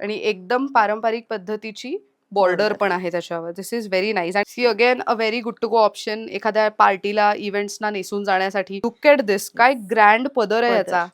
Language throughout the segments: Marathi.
आणि एकदम पारंपरिक पद्धतीची बॉर्डर पण आहे त्याच्यावर. This is very nice and see again a very good to go option एखाद्या पार्टीला इव्हेंट्सना नेसून जाण्यासाठी. लुक एट दिस, काय ग्रँड पदर आहे पदर याचा.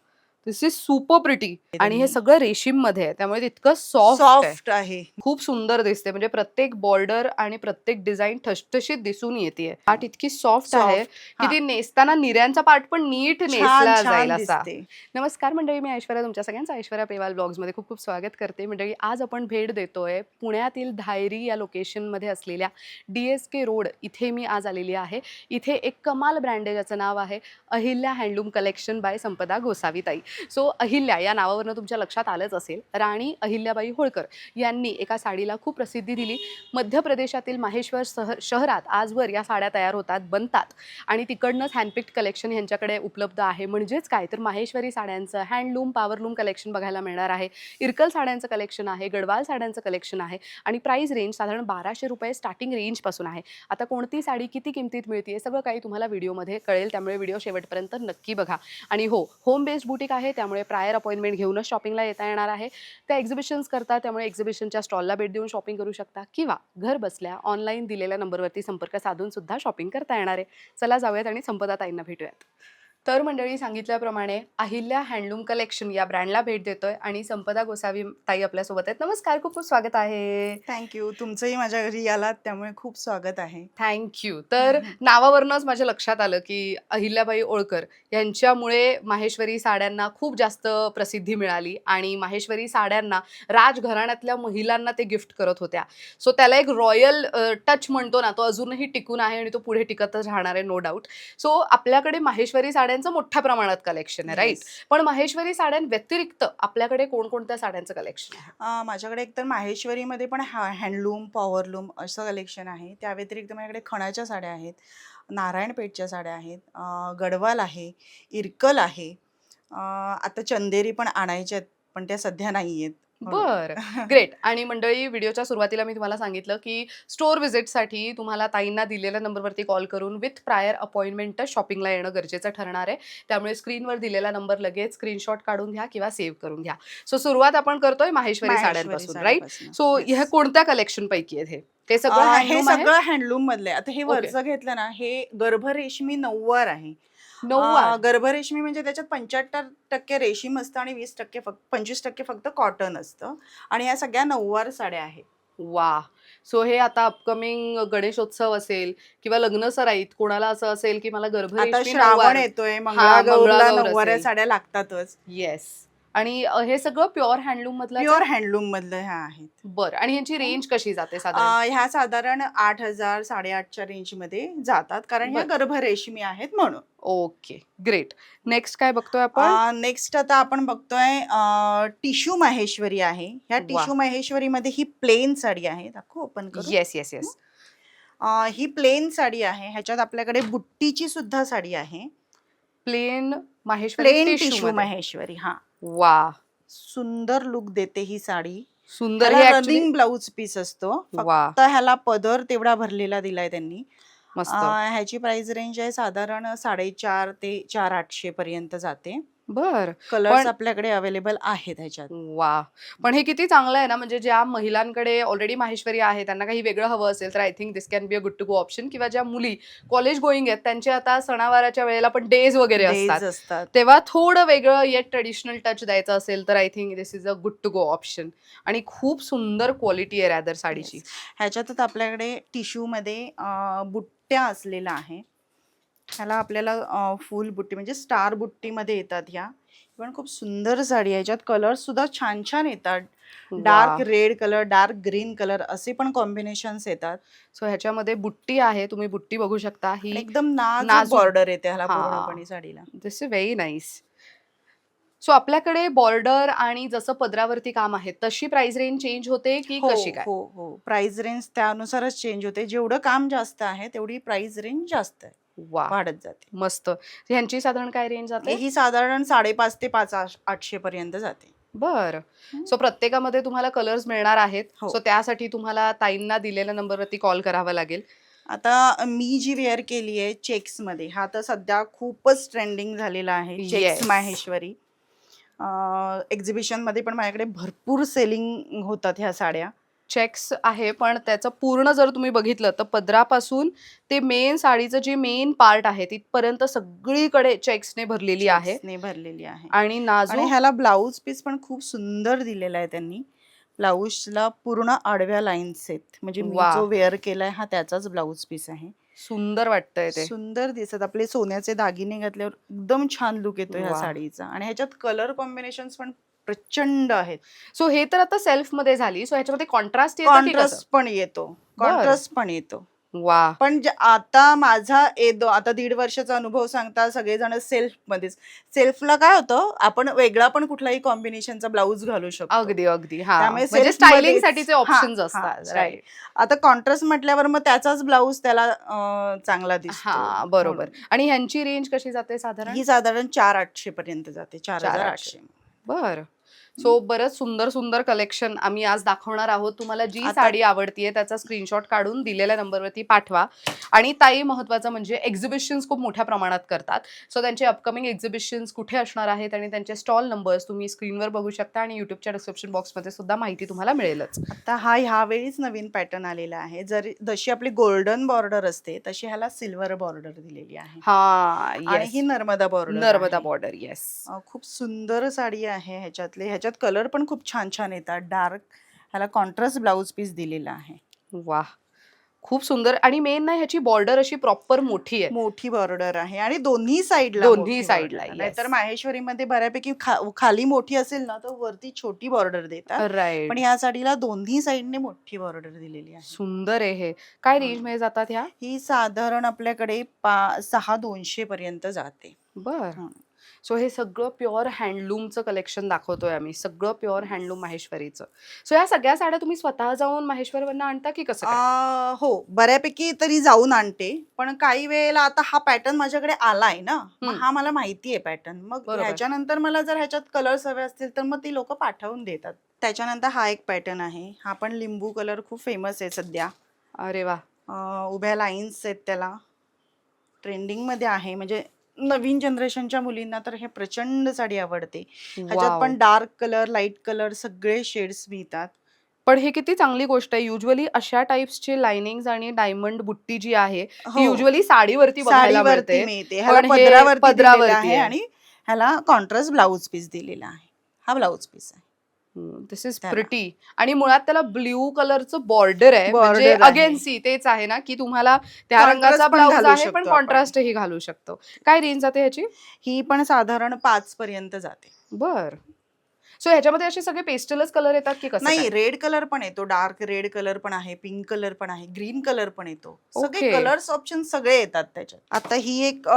दिस इज सुपर प्रिटी आणि हे त्यांनी सगळं रेशीम मध्ये आहे त्यामुळे इतकं सॉफ्ट आहे. सॉफ्ट आहे. खूप सुंदर दिसते म्हणजे प्रत्येक बॉर्डर आणि प्रत्येक डिझाईन ठसठशीत दिसून येते. पार्ट इतकी सॉफ्ट आहे की हां. ती नेसताना निर्यांचा पार्ट पण नीट छान, नेसला जाईल छान असा. दिसते. नमस्कार मंडळी, मी ऐश्वर्या तुमच्या सगळ्यांचं ऐश्वर्या पेवाल ब्लॉग्समध्ये खूप खूप स्वागत करते. मंडळी, आज आपण भेट देतोय पुण्यातील धायरी या लोकेशनमध्ये असलेल्या DSK रोड इथे मी आज आलेली आहे. इथे एक कमाल ब्रँड आहे ज्याचं नाव आहे Ahilya handloom collection by Sampada गोसावीताई. सो अहिल्या या नावावरनं तुमच्या लक्षात आलंच असेल, राणी अहिल्याबाई होळकर यांनी एका साडीला खूप प्रसिद्धी दिली. मध्य प्रदेशातील माहेश्वर शहरात आजवर या साड्या तयार होतात, बनतात आणि तिकडनंच हँडपिक्ड कलेक्शन यांच्याकडे उपलब्ध आहे. म्हणजेच काय तर माहेश्वरी साड्यांचं हँडलूम पॉवरलूम कलेक्शन बघायला मिळणार आहे. इरकल साड्यांचं कलेक्शन आहे, गडवाल साड्यांचं कलेक्शन आहे आणि प्राइस रेंज साधारण 1200 रुपये स्टार्टिंग रेंजपासून आहे. आता कोणती साडी किती किमतीत मिळते सगळं काही तुम्हाला व्हिडिओमध्ये कळेल, त्यामुळे व्हिडिओ शेवटपर्यंत नक्की बघा. आणि हो, होम बेस्ड बुटीक आहे त्यामुळे प्रायर अपॉइंटमेंट घेऊनच शॉपिंगला येता येणार आहे. त्या एक्झिबिशन्स करतात त्यामुळे एक्झिबिशनच्या स्टॉलला भेट देऊन शॉपिंग करू शकता किंवा घर बसल्या ऑनलाईन दिलेल्या नंबरवरती संपर्क साधून सुद्धा शॉपिंग करता येणार आहे. चला जाऊयात आणि संपदाताईंना भेटूयात. तर मंडळी, सांगितल्याप्रमाणे अहिल्या हँडलूम कलेक्शन या ब्रँडला भेट देतोय आणि संपदा गोसावी ताई आपल्यासोबत आहेत. नमस्कार, खूप खूप स्वागत आहे. थँक्यू. तुमचंही माझ्या घरी आलात त्यामुळे खूप स्वागत आहे. थँक्यू. तर नावावरूनच माझ्या लक्षात आलं की अहिल्याबाई होळकर यांच्यामुळे माहेश्वरी साड्यांना खूप जास्त प्रसिद्धी मिळाली आणि माहेश्वरी साड्यांना राजघराण्यातल्या महिलांना ते गिफ्ट करत होत्या. सो त्याला एक रॉयल टच म्हणतो ना, तो अजूनही टिकून आहे आणि तो पुढे टिकतच राहणार आहे, नो डाऊट. सो आपल्याकडे माहेश्वरी साड्यांचं मोठ्या प्रमाणात कलेक्शन आहे, राईट? पण माहेश्वरी साड्यांव्यतिरिक्त आपल्याकडे कोणकोणत्या साड्यांचं कलेक्शन आहे? माझ्याकडे एकतर माहेश्वरीमध्ये पण हँडलूम, पॉवरलूम असं कलेक्शन आहे. त्या व्यतिरिक्त माझ्याकडे खणाच्या साड्या आहेत, नारायणपेठच्या साड्या आहेत, गडवाल आहे, इरकल आहे. आता चंदेरी पण आणायच्या आहेत, पण त्या सध्या नाही आहेत. बरं, ग्रेट. आणि मंडळी, व्हिडिओच्या सुरुवातीला मी तुम्हाला सांगितलं की स्टोअर व्हिजिटसाठी तुम्हाला ताईंना दिलेल्या नंबरवरती कॉल करून विथ प्रायर अपॉइंटमेंटच शॉपिंगला येणं गरजेचं ठरणार आहे. त्यामुळे स्क्रीनवर दिलेला नंबर लगेच स्क्रीनशॉट काढून घ्या किंवा सेव्ह करून घ्या. सो सुरुवात आपण करतोय माहेश्वरी साड्यांपासून, राईट? सो ह्या कोणत्या कलेक्शन पैकी आहेत हे? ते सगळं हे हँडलूम आहे? सगळं हँडलूम मधलं आहे. आता हे ओके. वरचं घेतलं ना, हे गर्भरेशमी नऊवार आहे. नऊवार. गर्भरेशमी म्हणजे त्याच्यात 75% रेशीम असतं आणि 25% फक्त कॉटन असतं आणि या सगळ्या नऊवार साड्या आहेत. वा. सो हे आता अपकमिंग गणेशोत्सव असेल किंवा लग्न सराईत कोणाला असं असेल की मला आता गर्भरेशमी श्रावण नऊवार. येतोय, हां, मंगळागौरला मंगळागौर नऊवाऱ्या असेल. साड्या लागतातच. येस. आणि हे सगळं प्युअर हँडलूम मधलं. प्युअर हँडलूम मधलं ह्या आहेत. बरं. आणि यांची रेंज कशी जाते साधारण? ह्या साधारण 8,000 8,500च्या रेंज मध्ये जातात, कारण ह्या बरं. गर्भरेशमी आहेत म्हणून. Okay, great. नेक्स्ट काय बघतोय आपण? नेक्स्ट आता आपण बघतोय टिश्यू माहेश्वरी आहे. ह्या वा. टिश्यू माहेश्वरी मध्ये ही प्लेन साडी आहे. दाखवू ओपन करू? Yes yes yes. ही प्लेन साडी आहे. ह्याच्यात आपल्याकडे बुट्टीची सुद्धा साडी आहे. Plain Maheshwari plain tissue tissue मध्ये. माहेश्वरी. हा, वा, सुंदर लुक देते ही साडी. सुंदर. ह्याला हे actually रनिंग ब्लाउज पीस असतो. वा, फक्त ह्याला पदर तेवढा भरलेला दिलाय त्यांनी. मस्त. ह्याची प्राइस रेंज आहे साधारण 4,500 ते 4,800 पर्यंत जाते. बर. कलर्स पण आपल्याकडे अवेलेबल आहेत ह्याच्यात. वा, पण हे किती चांगलं आहे ना, म्हणजे ज्या महिलांकडे ऑलरेडी माहेश्वरी आहे त्यांना काही वेगळं हवं असेल तर I think this can be a good to go option. किंवा ज्या मुली कॉलेज गोईंग आहेत त्यांचे आता सणावाराच्या वेळेला पण डेज वगैरे डेज असतात, असतात. तेव्हा थोडं वेगळं येट ट्रेडिशनल टच द्यायचं असेल तर I think this is a good to go option. आणि खूप सुंदर क्वालिटी आहे रॅदर साडीची. Yes. ह्याच्यातच आपल्याकडे टिश्यू मध्ये बुट्ट्या असलेला आहे. ह्याला आपल्याला फुल बुट्टी म्हणजे स्टार बुट्टीमध्ये येतात ह्या. पण खूप सुंदर साडी आहे. ह्याच्यात कलर सुद्धा छान छान येतात. डार्क वा. Red colour, dark green colour असे पण कॉम्बिनेशन्स येतात. सो ह्याच्यामध्ये बुट्टी आहे, तुम्ही बुट्टी बघू शकता. आणि ही एकदम नाजूक नाजूक. बॉर्डर येते ह्याला हा, पूर्णपणे साडीला. दिस इज व्हेरी नाईस. सो आपल्याकडे बॉर्डर आणि जसं पदरावरती काम आहे तशी प्राइस रेंज चेंज होते की हो कशी काय? हो हो, प्राइस रेंज त्यानुसारच चेंज होते. जेवढं काम जास्त आहे तेवढी प्राइस रेंज जास्त आहे, वा, वाढत जाते. मस्त. ह्यांची साधारण काय रेंज जाते? ही साधारण 5,500 ते 5,800 पर्यंत जाते. बर. हम्म. सो प्रत्येकामध्ये तुम्हाला कलर्स मिळणार आहेत. हो. सो त्यासाठी तुम्हाला ताईंना दिलेल्या नंबरवरती कॉल करावा लागेल. आता मी जी वेअर केली आहे चेक्स मध्ये, हा तर सध्या खूपच ट्रेंडिंग झालेला आहे. Checks Yes. माहेश्वरी. एक्झिबिशनमध्ये पण माझ्याकडे भरपूर सेलिंग होतात ह्या साड्या. चेक्स आहे, पण त्याचं पूर्ण जर तुम्ही बघितलं तर पदरापासून ते मेन साडीचं जे मेन पार्ट आहे तिथपर्यंत सगळीकडे चेक्सने भरलेली आहे चेक्सने भरलेली आहे. आणि आणि नाजूक ह्याला ब्लाऊज पीस पण खूप सुंदर दिलेला आहे त्यांनी. ब्लाऊजला पूर्ण आडव्या लाईन्स आहेत. म्हणजे मी वा जो वेअर केलाय हा त्याचाच ब्लाऊज पीस आहे. सुंदर वाटतंय ते. सुंदर दिसत. आपले सोन्याचे दागिने घातल्यावर एकदम छान लुक येतो ह्या वा साडीचा. आणि ह्याच्यात कलर कॉम्बिनेशन्स पण प्रचंड आहेत. सो हे तर आता सेल्फ मध्ये झाली. सो ह्याच्यामध्ये कॉन्ट्रास्ट येतं की कसं? कॉन्ट्रास्ट पण येतो. बर कॉन्ट्रास्ट पण येतो. वा पण आता माझा आता 1.5 वर्षाचा अनुभव सांगता सगळेजण सेल्फमध्येच. सेल्फला काय होतं, आपण वेगळा पण कुठलाही कॉम्बिनेशनचा ब्लाऊज घालू शकतो. अगदी अगदी हा त्यामुळे म्हणजे स्टायलिंग सेल्फमध्येच साठीचे हां, ऑप्शन्स हां, असतात. राइट. राईट. आता कॉन्ट्रास्ट म्हटल्यावर मग त्याचाच ब्लाऊज त्याला चांगला हा दिसतो बरोबर. म्हणून. आणि ह्यांची रेंज कशी जाते साधारण? ही साधारण 4,800 पर्यंत जाते. 4,800. 4,800. बर. सो बरंच सुंदर सुंदर कलेक्शन आम्ही आज दाखवणार आहोत. तुम्हाला जी आता साडी आवडतीये त्याचा स्क्रीनशॉट काढून दिलेल्या नंबरवरती पाठवा. आणि ताई महत्वाचं म्हणजे एक्झिबिशन्स खूप मोठ्या प्रमाणात करतात. सो त्यांचे अपकमिंग एक्झिबिशन्स कुठे असणार आहेत आणि त्यांचे स्टॉल नंबर्स तुम्ही स्क्रीनवर बघू शकता आणि युट्यूबच्या डिस्क्रिप्शन बॉक्समध्ये सुद्धा माहिती तुम्हाला मिळेलच. आता हा ह्यावेळीच नवीन पॅटर्न आलेला आहे. जशी आपली गोल्डन बॉर्डर असते तशी ह्याला सिल्वर बॉर्डर दिलेली आहे. हा आणि ही येस. नर्मदा बॉर्डर नर्मदा आहे. Border yes. खूप सुंदर साडी आहे ह्याच्यात कलर पण खूप छान छान येतात. डार्क ह्याला कॉन्ट्रास्ट ब्लाऊज पीस दिलेला आहे. वा खूप सुंदर. आणि मेन ना ह्याची बॉर्डर अशी प्रॉपर मोठी आहे मोठी बॉर्डर आहे आणि दोन्ही साईडला दोन्ही मोठी साईडला. बॉर्डर. येस नाहीतर माहेश्वरीमध्ये बऱ्यापैकी खाली मोठी असेल ना तर वरती छोटी बॉर्डर देतात. पण राईट. ह्या साडीला दोन्ही साईडने मोठी बॉर्डर दिलेली आहे. सुंदर आहे हे. काय हं. रेंज मध्ये जातात ह्या? ही साधारण आपल्याकडे 6,200 पर्यंत जाते. बर. हं. सो हे सगळं प्युअर हँडलूमचं कलेक्शन दाखवतोय आम्ही. सगळं प्युअर हँडलूम माहेश्वरीचं. सो या सगळ्या साड्या तुम्ही स्वतः जाऊन माहेश्वरवरनं आणता की कसं काय? हो, बऱ्यापैकी तरी जाऊन आणते. पण काही वेळेला आता हा पॅटर्न माझ्याकडे आलाय ना, मग हम्म हा मला माहिती आहे पॅटर्न. मग बरोबर. ह्याच्यानंतर मला जर ह्याच्यात कलर्स हवे असतील तर मग ती लोकं पाठवून देतात. त्याच्यानंतर हा एक पॅटर्न आहे. हा पण लिंबू कलर खूप फेमस आहे सध्या. अरे वा. उभ्या लाईन्स आहेत त्याला. ट्रेंडिंगमध्ये आहे. म्हणजे नवीन जनरेशनच्या मुलींना तर हे प्रचंड साडी आवडते. ह्याच्यात वाव. पण डार्क कलर, लाईट कलर सगळे शेड्स मिळतात. पण हे किती चांगली गोष्ट आहे. युजली अशा टाइप्सचे लाइनिंग्स आणि डायमंड बुट्टी जी आहे ती हो. युजली साडीवरती बघायला साडीवरती मिळते. मिळते. ह्याला पण हे पदरावरती दिलेला पदरावरती आहे आहे. आणि ह्याला कॉन्ट्रास्ट ब्लाऊज पीस दिलेला आहे. हा ब्लाऊज पीस आहे दिस इज त्याला. प्रिटी. आणि मुळात त्याला ब्ल्यू कलरचं बॉर्डर आहे. म्हणजे बॉर्डर आहे. अगेन सी तेच आहे ना की तुम्हाला त्या रंगाचा कॉन्ट्रास्ट पण ब्लाऊज घालू आहे पण शकतो आपण. कॉन्ट्रास्टही घालू शकतो. काय रेंज जाते ह्याची? ही पण साधारण 5 पर्यंत जाते. बर. सो ह्याच्यामध्ये असे सगळे पेस्टलच कलर येतात की कसं नाही, काय? रेड कलर पण येतो. डार्क रेड कलर पण आहे. पिंक कलर पण आहे. ग्रीन कलर पण येतो. सगळे ओके. कलर्स ऑप्शन सगळे येतात त्याच्यात. आता ही एक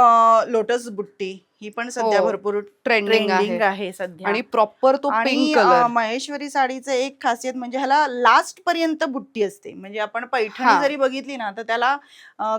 लोटस बुट्टी. ही पण सध्या हो भरपूर ट्रेंडिंग आहे. ट्रेंडिंग आहे सध्या. आणि प्रॉपर तो आणि पिंक कलर. महेश्वरी साडीचं एक खासियत म्हणजे ह्याला लास्ट पर्यंत बुट्टी असते. म्हणजे आपण पैठणी हा जरी बघितली ना तर त्याला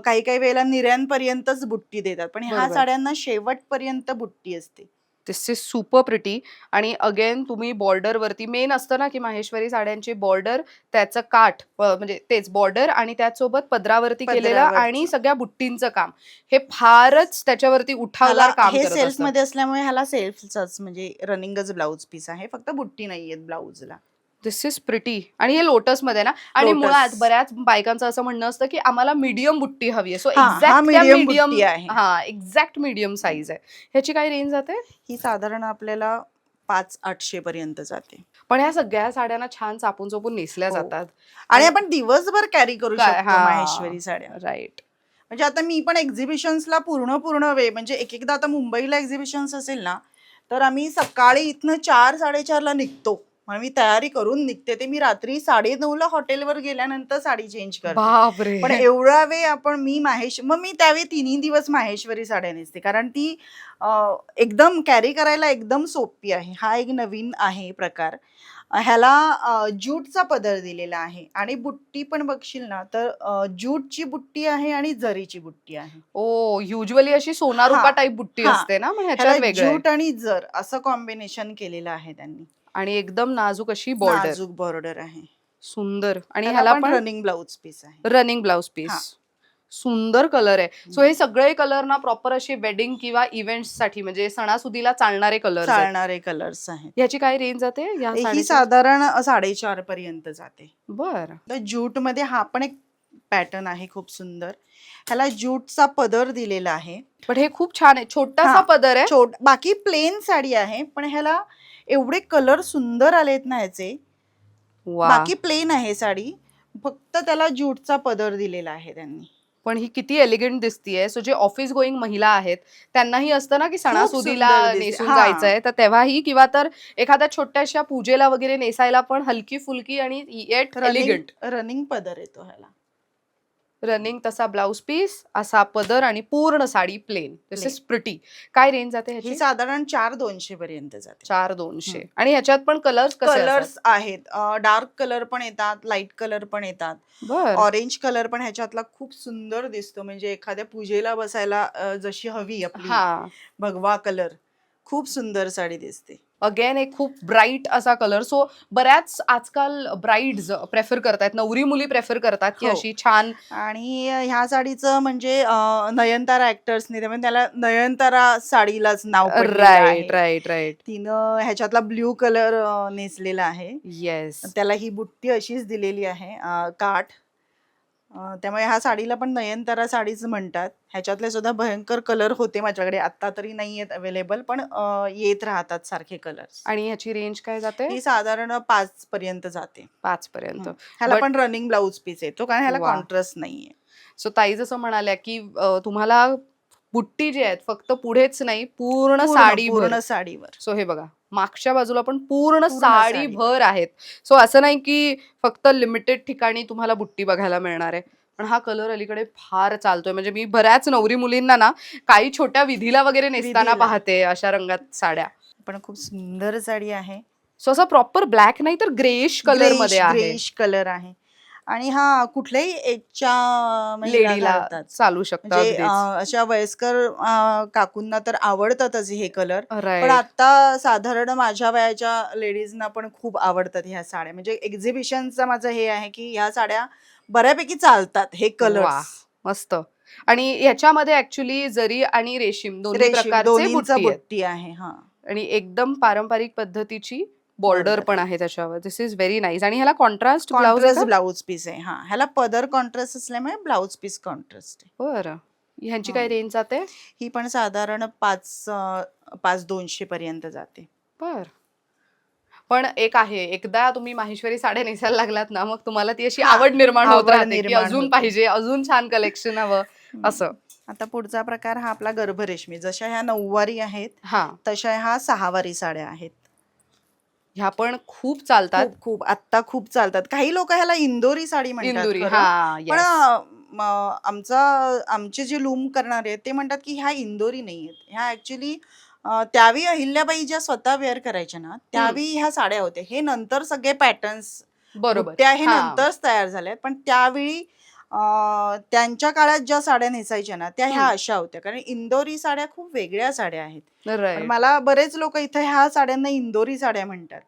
काही काही वेळेला निर्यांपर्यंतच बुट्टी देतात. पण ह्या बरोबर. साड्यांना शेवटपर्यंत बुट्टी असते. दिस इज सुपर प्रिटी. आणि अगेन तुम्ही बॉर्डर वरती मेन असतं ना की माहेश्वरी साड्यांची बॉर्डर त्याचं काठ म्हणजे तेच बॉर्डर आणि त्याचसोबत पदरावरती केलेलं आणि पदरावरचं. सगळ्या बुट्टींचं काम हे फारच त्याच्यावरती ह्याला उठावदार काम हे करत असतं. सेल्फमध्ये असल्यामुळे ह्याला सेल्फचाच म्हणजे रनिंगच ब्लाऊज पीस आहे. फक्त बुट्टी नाहीयेत ब्लाऊजला. दिस इज प्रिटी. आणि हे लोटस मध्ये ना. आणि मुळात लोटस. बऱ्याच बायकांचं असं म्हणणं असतं की आम्हाला मीडियम बुट्टी हवी आहे. सो हा एक्झॅक्ट त्या मीडियम मीडियम बुट्टी आहे. हा एक्झॅक्ट मीडियम साईज आहे. ह्याची काय रेंज जाते? ही साधारण आपल्याला 5,800 पर्यंत जाते. पण ह्या सगळ्या साड्यांना छान चापून चोपून नेसल्या हो. जातात. आणि आणि आपण दिवसभर कॅरी करू काय शकतो हा माहेश्वरी साड्या. राईट. म्हणजे आता मी पण एक्झिबिशन्सला पूर्ण वेळ म्हणजे एक-एकदा आता मुंबईला एक्झिबिशन्स असेल ना, तर आम्ही सकाळी इथनं 4-4:30ला निघतो. मग मी तयारी करून निघते. ते मी रात्री 9:30ला हॉटेलवर गेल्यानंतर साडी चेंज करते. बापरे. पण एवढा वेळ मग मी त्यावेळी 3ही दिवस माहेश्वरी साड्या नेसते. कारण ती एकदम कॅरी करायला एकदम सोपी आहे. हा एक नवीन आहे प्रकार. ह्याला ज्यूटचा पदर दिलेला आहे आणि बुट्टी पण बघशील ना तर ज्यूटची बुट्टी आहे आणि जरीची बुट्टी आहे. ओ युजली अशी सोना रुपा हा टाईप बुट्टी हा असते ना. पण ह्याला ह्याच्यात वेगळं आहे. ज्यूट आणि जर असं कॉम्बिनेशन केलेलं आहे त्यांनी. आणि एकदम नाजूक अशी बॉर्डर. नाजूक बॉर्डर आहे. सुंदर. आणि ह्याला ह्याला पण पण रनिंग ब्लाऊज पीस आहे. रनिंग ब्लाउज हा पीस. सुंदर कलर आहे. सो हे सगळे कलर ना प्रॉपर असे वेडिंग किंवा इव्हेंट्स साठी म्हणजे सणासुदीला चालणारे कलर्स आहेत. चालणारे कलर्स आहेत. ह्याची काय रेंज जाते या ही साडीची? साधारण 4.5 पर्यंत जाते. बर. तर ज्यूट मध्ये हा पण एक पॅटर्न आहे खूप सुंदर. ह्याला ज्यूटचा पदर दिलेला आहे. पण हे खूप छान आहे, छोटासा हा, पदर आहे. बाकी प्लेन साडी आहे, पण ह्याला एवढे कलर सुंदर आलेत ना ह्याचे. वा. बाकी प्लेन आहे साडी, फक्त त्याला ज्यूटचा पदर दिलेला आहे त्यांनी. पण ही किती एलिगंट दिसतीये. सो जे ऑफिस गोईंग महिला आहेत त्यांनाही असतं ना की सणासुदीला सुंदर दिसते. नेसून हा. जायचंय, तर तेव्हाही किंवा तर एखाद्या छोट्याशा पूजेला वगैरे नेसायला पण हलकी फुलकी आणि येट एलिगंट. रनिंग पदर येतो ह्याला. रनिंग तसा ब्लाउज पीस, असा पदर आणि पूर्ण sari plain. This Plain. Is pretty. काय रेंज जाते ही ह्याची? साधारण 4,200 पर्यंत जाते. 4,200. आणि ह्याच्यात पण कलर्स कसे असतात? कलर्स आहेत, डार्क कलर पण येतात, लाईट कलर पण येतात. बर. ऑरेंज कलर पण ह्याच्यातला खूप सुंदर दिसतो, म्हणजे एखाद्या पूजेला बसायला जशी हवी आपली हा. भगवा कलर, खूप सुंदर साडी दिसते. अगेन एक खूप ब्राईट असा कलर. सो बऱ्याच आजकाल ब्राईड्स प्रेफर करतात, नवरी मुली प्रेफर करतात की हो. अशी छान. आणि ह्या साडीचं म्हणजे नयनतारा ऍक्टर्सनी, त्यामुळे त्याला नयनतारा साडीलाच नाव पडलेलं राईट आहे. Right right. तिनं ह्याच्यातला ब्ल्यू कलर नेसलेला आहे. येस. त्याला ही बुट्टी अशीच दिलेली आहे, काठ. त्यामुळे ह्या साडीला पण नयनतारा साडीच म्हणतात. ह्याच्यातले सुद्धा भयंकर कलर होते माझ्याकडे, आता तरी नाही आहेत अवेलेबल, पण येत राहतात सारखे कलर्स. आणि ह्याची रेंज काय जाते? ही साधारण 5 पर्यंत जाते. 5 पर्यंत. ह्याला But- पण रनिंग ब्लाउज पीस येतो, कारण ह्याला वा. कॉन्ट्रास्ट नाहीये. सो ताई जसं म्हणाल्या की तुम्हाला बुट्टी जी आहेत फक्त पुढेच नाही, पूर्ण साडी पूर्ण साडीवर. सो हे बघा, मागच्या बाजूला पण पूर्ण पूर्ण साडी साडीवर. भर आहेत. सो असं नाही की फक्त लिमिटेड ठिकाणी तुम्हाला बुट्टी बघायला मिळणार आहे. पण हा कलर अलीकडे फार चालतोय. म्हणजे मी बऱ्याच नवरी मुलींना ना काही छोट्या विधीला वगैरे नेसताना विधीला. पाहते अशा रंगात साड्या. पण खूप सुंदर साडी आहे. सो असं प्रॉपर ब्लॅक नाही तर ग्रेश कलर मध्ये आहे. ग्रेश कलर आहे. आणि हा कुठल्याही एजच्या महिला लेडीला घालतात. चालू शकतं म्हणजे अगदीच. अशा वयस्कर काकूंना तर आवडतातच हे कलर. पण राईट. आता साधारण माझ्या वयाच्या लेडीजना पण खूप आवडतात ह्या साड्या. म्हणजे एक्झिबिशनचं माझं हे आहे की ह्या साड्या बऱ्यापैकी चालतात, हे वा, कलर्स. मस्त. आणि ह्याच्यामध्ये ऍक्च्युली जरी आणि रेशीम दोन्ही प्रकारचे दोन्हींचा बुट्टी आहेत. बुट्टी आहे. हा. आणि एकदम पारंपरिक पद्धतीची बॉर्डर Border पण आहे त्याच्यावर. This is very nice. आणि ह्याला contrast blouse contrast blouse piece आहे. हा, ह्याला पदर कॉन्ट्रास्ट असल्यामुळे ब्लाउज पीस कॉन्ट्रास्ट आहे. बरं. ह्यांची हा. काय रेंज जाते? ही पण साधारण 5,200 पर्यंत जाते. बर. पण एक आहे, एकदा तुम्ही माहेश्वरी साड्या नेसायला लागलात ना, मग तुम्हाला ती अशी हा, आवड निर्माण होत आवड राहते की निर्माण अजून होते. पाहिजे, अजून छान कलेक्शन हवं असं. आता पुढचा प्रकार हा आपला गर्भरेशमी. जशा ह्या 9वारी आहेत, हा. तशा ह्या 6वारी साड्या आहेत. ह्या पण खूप चालतात. खूप खूप आता खूप चालतात. काही लोक ह्याला इंदोरी साडी म्हणतात इंदुरी. खरं. हा. पण येस. आमचे जे लूम करणारे आहेत ते म्हणतात की ह्या इंदोरी नाहीयेत. ह्या ऍक्च्युली त्यावेळी अहिल्याबाई ज्या स्वतः वेअर करायच्या ना, त्यावेळी ह्या साड्या होत्या. हे नंतर सगळे पॅटर्न्स, बरोबर. बुट्ट्या हे हा. नंतरच तयार झाल्यात. पण त्यावेळी त्यांच्या काळात ज्या साड्या नेसायच्या ना, त्या ह्या अशा होत्या. कारण इंदोरी साड्या खूप वेगळ्या साड्या आहेत. पण राईट. मला बरेच लोक इथे ह्या साड्यांना इंदोरी साड्या म्हणतात.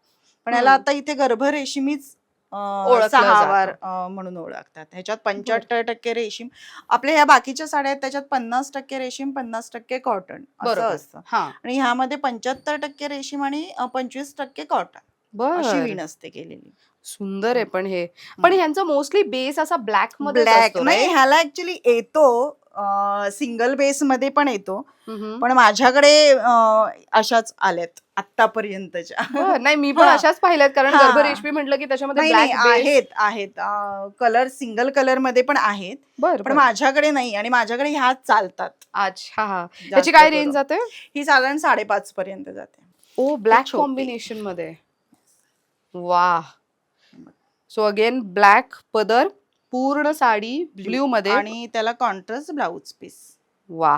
पण याला आता इथे गर्भरेशमीच ओळखलं 6वार म्हणून ओळखतात. ह्याच्यात 75% रेशीम. आपल्या ह्या बाकीच्या साड्या आहेत त्याच्यात 50% रेशीम, 50% कॉटन असं बरोबर. असतं. हा. आणि ह्यामध्ये 75% रेशीम आणि 25% कॉटन अशी बर. वीण असते केलेली. सुंदर आहे पण हे. पण ह्यांचा मोस्टली बेस असा ब्लॅक मध्ये ब्लॅक असतो, नाही, right? ह्याला ऍक्च्युली येतो सिंगल बेस मध्ये पण येतो. हम्म. पण माझ्याकडे अशाच आल्यात आतापर्यंतच्या. बरं. नाही, मी पण हा. अशाच पाहिल्यात, कारण हा. गर्भरेशमी म्हटलं की त्याच्यामध्ये नाही नाही, ब्लॅक बेस. आहेत कलर सिंगल कलर मध्ये पण आहेत. बरं पण बरं. माझ्याकडे नाही, आणि माझ्याकडे ह्याच चालतात. अच्छा. हा. जास्त ह्याची काय करून. रेंज जाते? ही साधारण 5.5 पर्यंत जाते. ओ, ब्लॅक छोटी. कॉम्बिनेशन मध्ये. वा. सो अगेन ब्लॅक पदर, पूर्ण साडी ब्ल्यू मध्ये. आणि त्याला कॉन्ट्रास्ट ब्लाउज पीस. वा.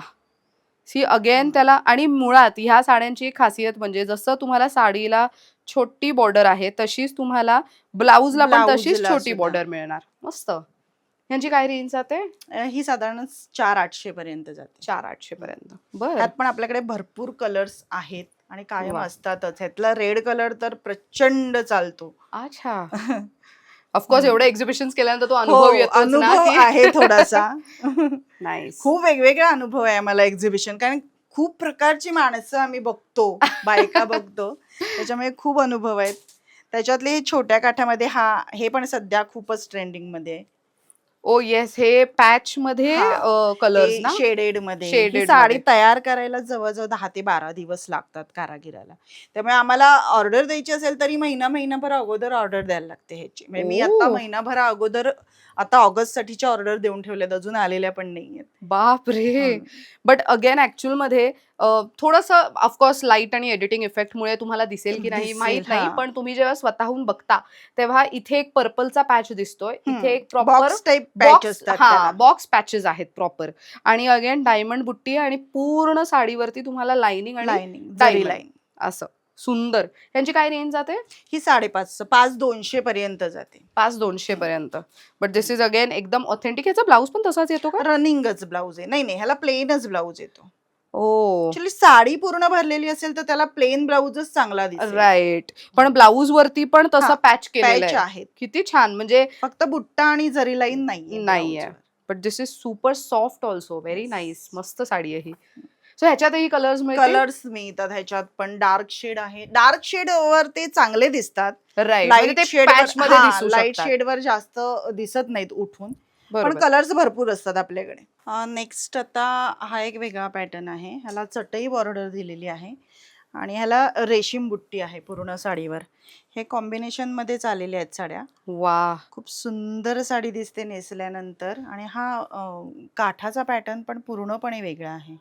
सी अगेन त्याला. आणि मुळात ह्या साड्यांची एक खासियत म्हणजे जसं तुम्हाला साडीला छोटी बॉर्डर आहे, तशीच तुम्हाला ब्लाऊजला पण तशीच ब्लाऊजला छोटी सुद्धा. बॉर्डर मिळणार. मस्त. ह्यांची काय रेंज जाते? ही साधारण 4,800 पर्यंत जाते. 4,800 पर्यंत. बर. त्यात पण आपल्याकडे भरपूर कलर्स आहेत आणि कायम वा. असतातच. ह्यातला रेड कलर तर प्रचंड चालतो. अच्छा. ऑफकोर्स हम्म. एवढे एक्झिबिशन केल्यानंतर तो हो, अनुभव येतोच ना अनुभव की आहे थोडासा. नाईस. खूप वेगवेगळा अनुभव आहे आम्हाला एक्झिबिशन, कारण खूप प्रकारची माणसं आम्ही बघतो, बायका बघतो, त्याच्यामुळे खूप अनुभव आहेत. त्याच्यातले हे छोट्या काठामध्ये हे पण सध्या खूपच ट्रेंडिंग मध्ये आहे. ओ येस, हे पॅच मध्ये हा कलर्स हे ना, शेडेड मध्ये. ही शेडेड साडी मध्ये. तयार करायला जवळजवळ 10 ते 12 दिवस लागतात कारागिराला. त्यामुळे आम्हाला ऑर्डर द्यायची असेल तरी महिनाभर अगोदर ऑर्डर द्यायला लागते ह्याची. म्हणजे मी आता ओ महिनाभर अगोदर आता ऑगस्ट साठीच्या ऑर्डर देऊन ठेवल्यात, अजून आलेल्या पण नाहीयेत. बाप रे. हम्म. बट अगेन ऍक्च्युअल मध्ये थोडंसं ऑफकोर्स लाईट आणि एडिटिंग इफेक्टमुळे तुम्हाला दिसेल की नाही माहित दिसेल, नाही, हा. पण तुम्ही जेव्हा स्वतःहून बघता तेव्हा इथे एक पर्पलचा पॅच दिसतोय, इथे एक proper box type patch box, असतात हा त्याला. बॉक्स पॅचेस आहेत प्रॉपर. आणि अगेन डायमंड बुट्टी आहे आणि पूर्ण साडीवरती तुम्हाला लाइनिंग आणि लाईनिंग, जरी डायमंड लाईन. असं सुंदर. यांची काय रेंज जाते? ही 5.5 5,200 पर्यंत जाते. 5,200 पर्यंत. बट दिस इज अगेन एकदम ऑथेंटिक. याचा ब्लाऊज पण तसाच येतो का? रनिंगच ब्लाऊज आहे. नाही नाही, ह्याला प्लेनच ब्लाऊज येतो. ओ ऍक्च्युली साडी पूर्ण भरलेली असेल तर त्याला प्लेन ब्लाऊजच चांगला दिसेल. राईट. पण ब्लाऊज वरती पण हा, तसं पॅच केलेलं पॅच आहे. आहेत. किती छान. म्हणजे फक्त बुट्टा आणि जरी लाईन नाहीये नाहीये. ब्लाऊजवर. But this is super soft also. Very nice. मस्त साडी आहे ही. सो ह्याच्यातही कलर्स मिळतील. कलर्स मिळतात ह्याच्यात पण. डार्क शेड आहे. डार्क शेड वर ते चांगले दिसतात. राईट. म्हणजे लाईट ते शेड पॅच मध्ये दिसू लाईट शकतात. शेड वर जास्त दिसत नाहीत उठून, पण बरोबर. कलर्स भरपूर असतात आपल्याकडे. नेक्स्ट आता हा एक वेगळा पॅटर्न आहे. ह्याला चटई बॉर्डर दिलेली आहे आणि ह्याला रेशीम बुट्टी आहे पूर्ण साडीवर. हे कॉम्बिनेशन मध्ये आलेल्या आहेत साड्या. वा. खूप सुंदर साडी दिसते नेसल्यानंतर. आणि हा काठाचा पॅटर्न पण पूर्णपणे वेगळा आहे.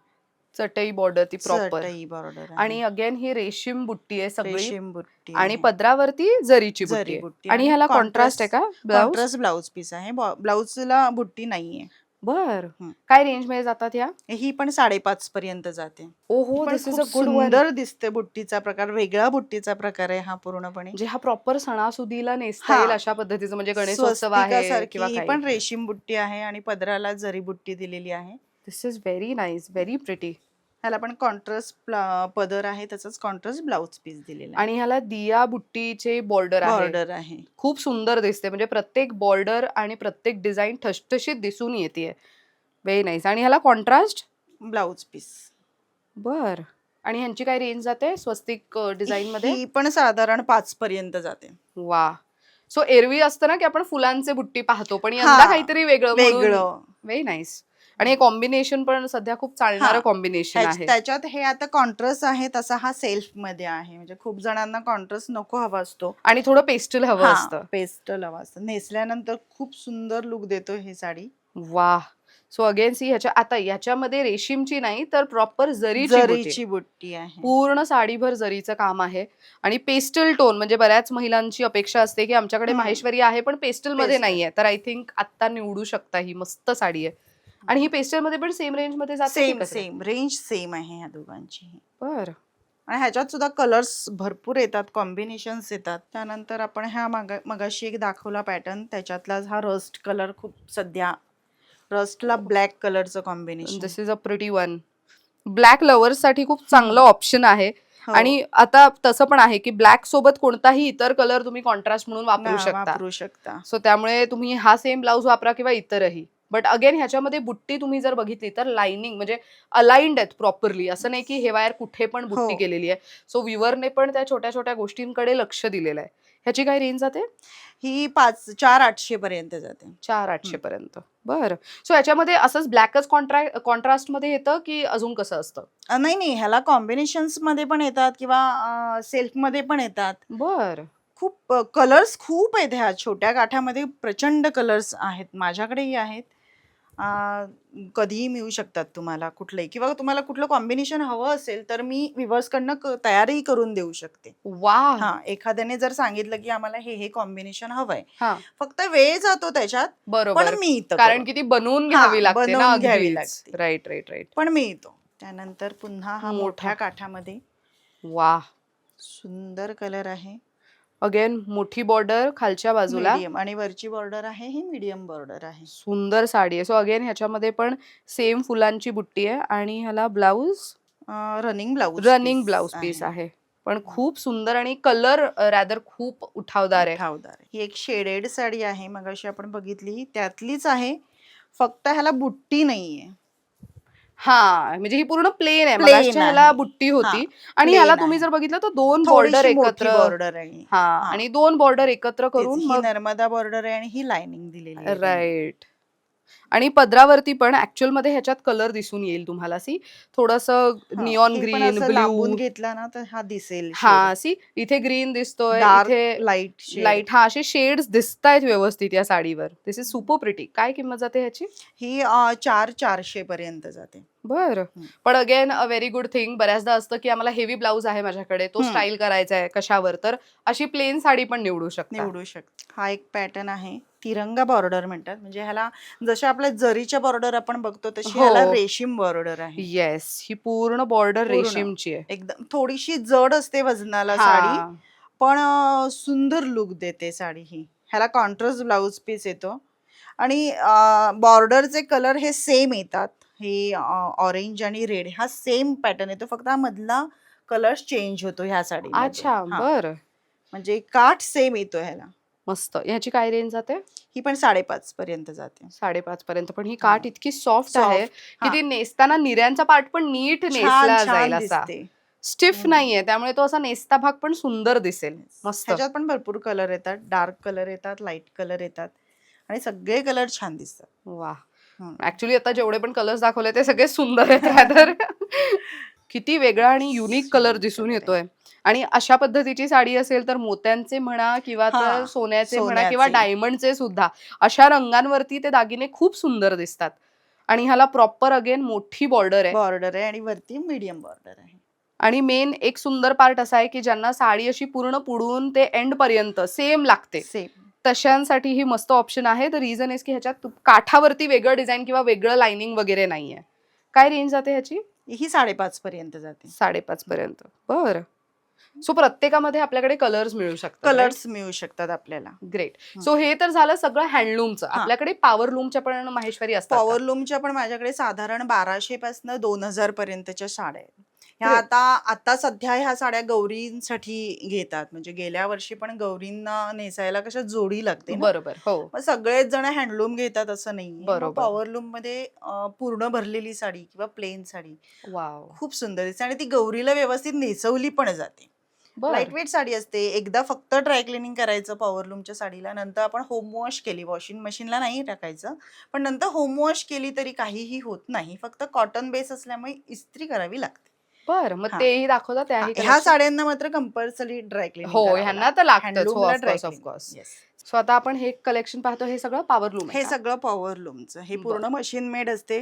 चटई बॉर्डर ती प्रॉपर. चटई बॉर्डर आहे. आणि अगेन ही रेशीम बुट्टी आहे सगळी. रेशीम बुट्टी आणि आहे. पदरावरती जरीची बुट्टी जरी आहे. बुट्टी आणि ह्याला कॉन्ट्रास्ट आहे का ब्लाऊज? कॉन्ट्रास्ट ब्लाऊज पीस आहे. ब्लाऊजला बुट्टी नाहीये. बर. हं. काय रेंज मध्ये जातात या? ही पण 5.5 पर्यंत जाते. ओहो, पण दिस इज खूप अ गुड वन. सुंदर दिसते. बुट्टीचा प्रकार वेगळा, बुट्टीचा प्रकार आहे हा पूर्णपणे. म्हणजे हा प्रॉपर सणासुदीला नेसता हा, येईल अशा पद्धतीचं, म्हणजे गणेशोत्सव स्वस्तिका आहे सारखी किंवा ही काही. पण रेशीम बुट्टी आहे आणि पदराला जरी बुट्टी दिलेली आहे. This is very nice, very pretty. ह्याला पण कॉन्ट्रास्ट पदर आहे, त्याचाच कॉन्ट्रास्ट ब्लाऊज पीस दिलेला आहे. आणि ह्याला दिया बुट्टीचे बॉर्डर आहे. बॉर्डर आहे. खूप सुंदर दिसते. म्हणजे प्रत्येक बॉर्डर आणि प्रत्येक डिझाईन ठसठशीत दिसून येते. Very nice. आणि ह्याला कॉन्ट्रास्ट ब्लाऊज पीस. बर. आणि ह्यांची काय रेंज जाते स्वस्तिक डिझाईन मध्ये? ही पण साधारण 5 पर्यंत जाते. वा. सो एरवी असतं ना की आपण फुलांचे बुट्टी पाहतो, पण यंदा हा, काहीतरी वेगळं म्हणून. वेगळं. Very nice. आणि हे कॉम्बिनेशन पण सध्या खूप चालणारं हा, कॉम्बिनेशन आहे. त्याच्यात हे आता कॉन्ट्रास्ट आहे, तसा हा सेल्फ मध्ये आहे. म्हणजे खूप जणांना कॉन्ट्रास्ट नको हवा असतो आणि थोडं पेस्टल हवं हा, असतं. पेस्टल हवा असतं. नेसल्यानंतर खूप सुंदर लुक देतो ही साडी. वा. सो अगेन सी आता ह्याच्यामध्ये रेशीमची नाही तर प्रॉपर जरीची बुट्टी. जरीची बुट्टी आहे. पूर्ण साडीभर जरीचं काम आहे. आणि पेस्टल टोन, म्हणजे बऱ्याच महिलांची अपेक्षा असते की आमच्याकडे माहेश्वरी आहे पण पेस्टल मध्ये Pastel. नाहीये, तर आय थिंक आता निवडू शकता. ही मस्त साडी आहे. आणि ही पेस्टल मध्ये पण सेम रेंज मध्ये जाते की सेम कसं? सेम रेंज सेम आहे ह्या दोघांची. बर. आणि ह्याच्यात सुद्धा कलर्स भरपूर येतात, कॉम्बिनेशन्स येतात. त्यानंतर आपण ह्या मगाशी एक दाखवला पॅटर्न, त्याच्यातला हा रस्ट कलर खूप सध्या, रस्टला ब्लॅक कलरचं combination. This is a pretty one. Black lovers साठी खूप चांगलं ऑप्शन आहे. हो. आणि आता तसं पण आहे की ब्लॅक सोबत कोणताही इतर कलर तुम्ही कॉन्ट्रास्ट म्हणून वापरू शकता. वापरू शकता. सो त्यामुळे तुम्ही हा सेम ब्लाऊज वापरा किंवा इतरही. बट अगेन ह्याच्यामध्ये बुट्टी तुम्ही जर बघितली तर लाइनिंग म्हणजे अलाइंड आहेत प्रॉपरली. असं नाही की हे वायर कुठे पण बुट्टी हो. केलेली आहे. सो व्ह्युअरने पण त्या छोट्या छोट्या गोष्टींकडे लक्ष दिलेलं आहे. ह्याची काय रेंज जाते? ही 4,800 पर्यंत जाते. 4,800 पर्यंत. बरं. सो ह्याच्यामध्ये असंच ब्लॅकच कॉन्ट्रास्ट मध्ये येतं की अजून कसं असतं? नाही नाही, ह्याला कॉम्बिनेशन्स मध्ये पण येतात किंवा सेल्फ मध्ये पण येतात. बर. खूप कलर्स खूप आहेत ह्या छोट्या गाठ्यामध्ये. प्रचंड कलर्स आहेत, माझ्याकडेही आहेत. कधीही मिळू शकतात तुम्हाला कुठलंही, किंवा तुम्हाला कुठलं कॉम्बिनेशन हवं असेल तर मी विवर्स कडनं तयारही करून देऊ शकते. वा. हा, एखाद्याने जर सांगितलं की आम्हाला हे कॉम्बिनेशन हवंय, हा, फक्त वेळ जातो त्याच्यात, बरोबर. पण मिळतं. कारण की ती बनवून हा, घ्यावी लागते ना. बनवून घ्यावी अगदीच. लागते. Right right right. पण मिळतो. त्यानंतर पुन्हा हा मोठा. मोठ्या काठामध्ये वा. सुंदर कलर आहे. अगेन मोठी बॉर्डर खालच्या बाजूला. मीडियम, आणि वरची बॉर्डर आहे ही मीडियम बॉर्डर आहे. सुंदर साडी आहे. सो अगेन ह्याच्यामध्ये पण सेम फुलांची बुट्टी आहे आणि ह्याला blouse running blouse running blouse piece आहे. पण खूप सुंदर आणि कलर रॅदर खूप उठावदार आहे. उठावदार आहे. ही एक शेडेड साडी आहे, मगाशी आपण बघितली त्यातलीच आहे, फक्त ह्याला बुट्टी नाहीये. हा, म्हणजे ही पूर्ण प्लेन आहे. प्लेन मगासच्या ह्याला आहे. बुट्टी हा, होती आणि ह्याला प्लेन तुम्ही आहे. जर बघितलं तर 2 बॉर्डर थोडीशी मोठी एकत्र. बॉर्डर आहे. हा, हा, आणि 2 बॉर्डर एकत्र तेच. करून ही मग नर्मदा बॉर्डर आहे आणि ही लाइनिंग दिलेली आहे त्यांनी. राईट. आणि पदरावरती पण ऍक्च्युअल मध्ये ह्याच्यात कलर दिसून येईल तुम्हाला. सी थोडंसं हा, निऑन हे पण ग्रीन, असं लांबून ब्ल्यू. घेतला ना तर हा दिसेल शेड. हा, सी इथे ग्रीन दिसतोय, डार्क इथे लाईट शेड. लाईट. हा, असे शेड्स दिसतायत व्यवस्थित या साडीवर. दिस इज सुपर प्रिटी. काय किंमत जाते ह्याची? ही 4,400 पर्यंत जाते. बरं. हं. पण again a very good thing. बऱ्याचदा असतं की आम्हाला हेवी ब्लाऊज आहे माझ्याकडे, तो हं. स्टाईल करायचा आहे कशावर, तर अशी प्लेन साडी पण निवडू शकता. निवडू शकता. हा एक पॅटर्न आहे, तिरंगा बॉर्डर म्हणतात. म्हणजे ह्याला जशा आपल्या जरीच्या बॉर्डर आपण बघतो तशी ह्याला हो. रेशीम बॉर्डर आहे. येस, ही पूर्ण बॉर्डर पूर्ण रेशीमची आहे. एकदम थोडीशी जड असते वजनाला साडी, हा, पण सुंदर लुक देते साडी ही. ह्याला कॉन्ट्रास्ट ब्लाउज पीस येतो आणि बॉर्डरचे कलर हे सेम येतात. हे ऑरेंज आणि रेड हा सेम पॅटर्न येतो, फक्त हा मधला कलर चेंज होतो ह्या साडीमध्ये. अच्छा, हा, बरं. म्हणजे काठ सेम येतो ह्याला. मस्त. ह्याची काय रेंज जाते? ही पण 5.5 पर्यंत जाते. 5.5 पर्यंत. पण ही हा, काठ इतकी सॉफ्ट आहे सॉफ्ट. की हा, ती नेसताना निऱ्यांचा पार्ट पण नीट छान नेसला जाईल छान असा. दिसते. स्टिफ हम्म. नाहीये, त्यामुळे तो असा नेसता भाग पण सुंदर दिसेल. मस्त. ह्याच्यात पण भरपूर कलर येतात, डार्क कलर येतात, लाईट कलर येतात आणि सगळे कलर छान दिसतात. वा. हम्म. ऍक्च्युली आता जेवढे पण कलर्स दाखवले ते सगळे सुंदर आहेत रादर. किती वेगळा आणि युनिक कलर छान दिसून कलर आहे. येतोय. आणि अशा पद्धतीची साडी असेल तर मोत्यांचे म्हणा किंवा हा, तर सोन्याचे म्हणा किंवा सोन्याचे. डायमंडचे सुद्धा, अशा रंगांवरती ते दागिने खूप सुंदर दिसतात. आणि ह्याला प्रॉपर अगेन मोठी बॉर्डर आहे. बॉर्डर आहे आणि वरती मीडियम बॉर्डर आहे. आणि मेन एक सुंदर पार्ट असा आहे की ज्यांना साडी अशी पूर्ण पुढून ते एंड पर्यंत सेम लागते, सेम. तशांसाठी ही मस्त ऑप्शन आहे. द रिझन इज की ह्याच्यात काठावरती वेगळं डिझाईन किंवा वेगळं लाइनिंग वगैरे नाहीये. काय रेंज जाते ह्याची? ही 5.5 पर्यंत जाते. 5.5 पर्यंत. बरं. सो प्रत्येकामध्ये आपल्याकडे कलर्स मिळू शकतात. कलर्स मिळू शकतात आपल्याला. ग्रेट. हं. सो हे तर झालं सगळं हँडलूमचं. हा, आपल्याकडे पॉवर लूमच्या पण माहेश्वरी असतात का? पॉवर लूमच्या पण माझ्याकडे साधारण 1200 पासून 2000 पर्यंतच्या साड्या आहेत. ह्या Great. आता सध्या ह्या साड्या गौरींसाठी घेतात. म्हणजे गेल्या वर्षी पण गौरींना नेसायला कशा जोडी लागते ना, बरोबर. हो, मग सगळेच जण हँडलूम घेतात असं नाहीये. मग बरोबर. पॉवर लूम मध्ये पूर्ण भरलेली साडी किंवा प्लेन साडी वाव. खूप सुंदर दिसते आणि ती गौरीला व्यवस्थित नेसवली पण जाते. बर. लाईटवेट साडी असते. एकदा फक्त ड्राय क्लिनिंग करायचं पॉवर लूमच्या साडीला, नंतर आपण होम वॉश केली, वॉशिंग मशीनला नाही टाकायचं, पण नंतर होम वॉश केली तरी काहीही होत नाही. फक्त कॉटन बेस असल्यामुळे इस्त्री करावी लागते. बर, मग हा, तेही दाखवता त्याही ह्या collection? साड्यांना मात्र कंपल्सरी ड्राय क्लिनिंग हो, करावं ह्यांना लागतं. तर लागतंच. हो, हँडलूमला dry of course cleaning. Of course. Yes. So आता आपण हे कलेक्शन पाहतो, हे सगळं पॉवर लूम हे आहे का? सगळं पॉवर लूमचं. हे पूर्ण बरं. मशीन मेड असते.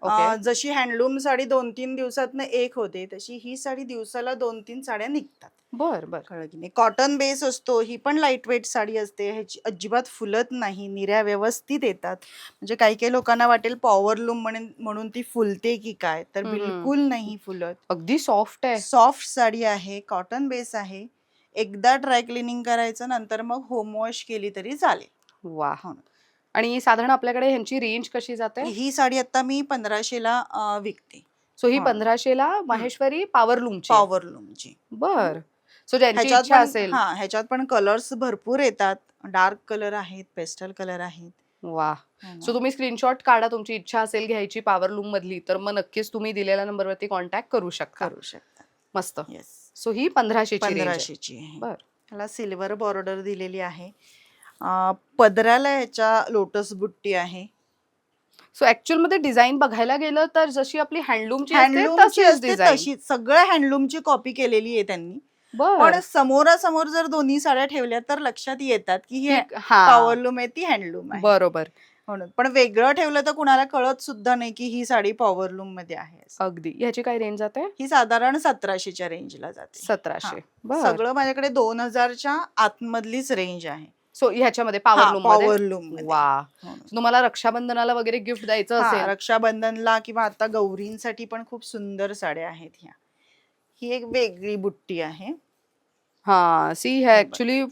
ओके. जशी हँडलूम साडी 2-3 दिवसातनं एक होते, तशी ही साडी दिवसाला 2-3 साड्या निघतात. बर बर. कळलं की नाही. कॉटन बेस असतो. ही पण लाईट वेट साडी असते. ह्याची अजिबात फुलत नाही. निऱ्या व्यवस्थित येतात. म्हणजे काही काही लोकांना वाटेल पॉवर लूम म्हणून म्हणून ती फुलते की काय, तर हम्म. बिलकुल नाही फुलत. अगदी सॉफ्ट आहे. सॉफ्ट साडी आहे, कॉटन बेस आहे. एकदा ड्राय क्लिनिंग करायचं, नंतर मग होम वॉश केली तरी चालेल. वा. हो. आणि साधारण आपल्याकडे ह्यांची रेंज कशी जाते? ही साडी आता मी 1500ला विकते. सो ही हो. 1500ला माहेश्वरी पॉवर लूमची. पॉवर लूमची. बर. सो ज्यांची ह्याच्यात इच्छा पण असेल. ह्याच्यात पण कलर्स भरपूर येतात. डार्क कलर आहेत, पेस्टल कलर आहेत. वा. हो सो ना. तुम्ही स्क्रीनशॉट काढा, तुमची इच्छा असेल घ्यायची पॉवर लूम मधली, तर मग नक्कीच तुम्ही दिलेल्या नंबरवरती कॉन्टॅक्ट करू शकता. करू शकता. मस्त. येस. सो ही 1500ची रेंज आहे. 1500ची आहे. बर. ह्याला सिल्वर बॉर्डर दिलेली आहे. पदराला ह्याच्या लोटस बुट्टी आहे. सो ऍक्च्युअल मध्ये डिझाईन बघायला गेलं तर जशी आपली हँडलूमची असते हँडलूमची तशीच असते डिझाईन. तशीच. सगळ्या हँडलूमची कॉपी केलेली आहे त्यांनी. बर. पण समोरासमोर जर दोन्ही साड्या ठेवल्या तर लक्षात येतात की ही हा, पॉवर लूम आहे, ती हँडलूम आहे. बरोबर. म्हणून पण वेगळं ठेवलं तर कुणाला कळत सुद्धा नाही की ही साडी पॉवर लूम मध्ये आहे असं. अगदी. ह्याची काय रेंज जाते? ही साधारण 1700च्या रेंजला जाते. 1700. हा. बर. सगळं माझ्याकडे 2000च्या आतमधलीच रेंज आहे. सो ह्याच्यामध्ये पॉवर लूम मध्ये. पॉवर लूम मध्ये. वा. हो ना. तुम्हाला रक्षाबंधनाला वगैरे गिफ्ट द्यायचं हा, असेल. रक्षाबंधनला किंवा आता गौरींसाठी पण खूप सुंदर साड्या आहेत ह्या. ही एक वेगळी बुट्टी आहे. हा, सी ह्या ऍक्च्युली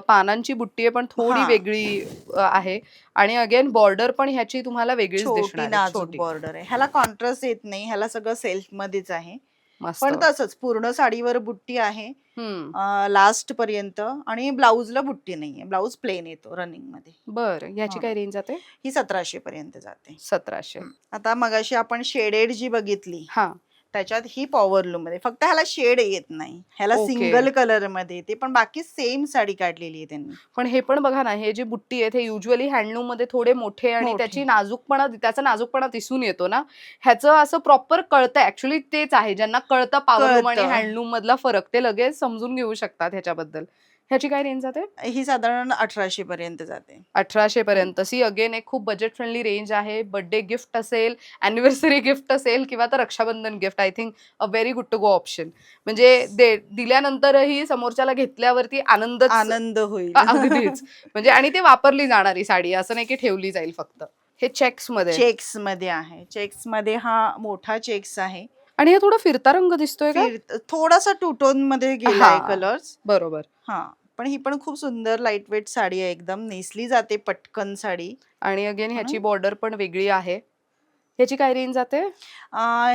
पानांची बुट्टी आहे, पण थोडी हा. वेगळी आहे. आणि अगेन बॉर्डर पण ह्याची तुम्हाला वेगळीच छोटी दिसणार आहे. नाजूक छोटी. बॉर्डर आहे. ह्याला कॉन्ट्रास्ट येत नाही. ह्याला सगळं सेल्फ मध्येच आहे. मस्त. पण तसंच पूर्ण साडीवर बुट्टी आहे हम्म. लास्ट पर्यंत, आणि ब्लाऊजला बुट्टी नाहीये, ब्लाऊज प्लेन येतो रनिंग मध्ये. बरं, ह्याची हा. काय रेंज जाते? ही 1700 पर्यंत जाते. 1700. आता मगाशी आपण शेडेड जी बघितली हा. त्याच्यात ही पॉवर लूम मध्ये, फक्त ह्याला शेड येत नाही, ह्याला ओके. सिंगल कलर मध्ये येते, पण बाकी सेम साडी काढलेली आहे त्यांनी. पण हे पण बघा ना, हे जे बुट्टी आहेत हे युजली हँडलूम मध्ये थोडे मोठे आणि त्याची मोठे. त्याचा नाजूकपणा दिसून येतो ना. ह्याचं असं प्रॉपर कळतं, ऍक्च्युली तेच आहे, ज्यांना कळतं पॉवरलूम आणि कळतं. हँडलूम मधला फरक ते लगेच समजून घेऊ शकतात ह्याच्याबद्दल. ह्याची काय रेंज जाते? ही साधारण 1800 पर्यंत जाते. 1800 पर्यंत. सी अगेन एक खूप बजेट फ्रेंडली रेंज आहे. बर्थडे गिफ्ट असेल, अॅनिव्हर्सरी गिफ्ट असेल किंवा तर Rakshabandhan gift, I think a very good to go option. म्हणजे दिल्यानंतरही समोरच्याला घेतल्यावरती आनंद होईल. अगदीच. म्हणजे आणि ते वापरली जाणारी साडी, असं नाही की ठेवली जाईल फक्त. हे चेक्स मध्ये. चेक्स मध्ये आहे. चेक्स मध्ये हा मोठा चेक्स आहे. आणि हे थोडा फिरता रंग दिसतोय का? थोडासा टू टोन मध्ये गेलाय हा, कलर्स. बरोबर. हा, पण ही पण खूप सुंदर लाईट वेट साडी आहे, एकदम नेसली जाते पटकन साडी. आणि अगेन ह्याची म्हणून बॉर्डर पण वेगळी आहे. ह्याची काय रेंज जाते?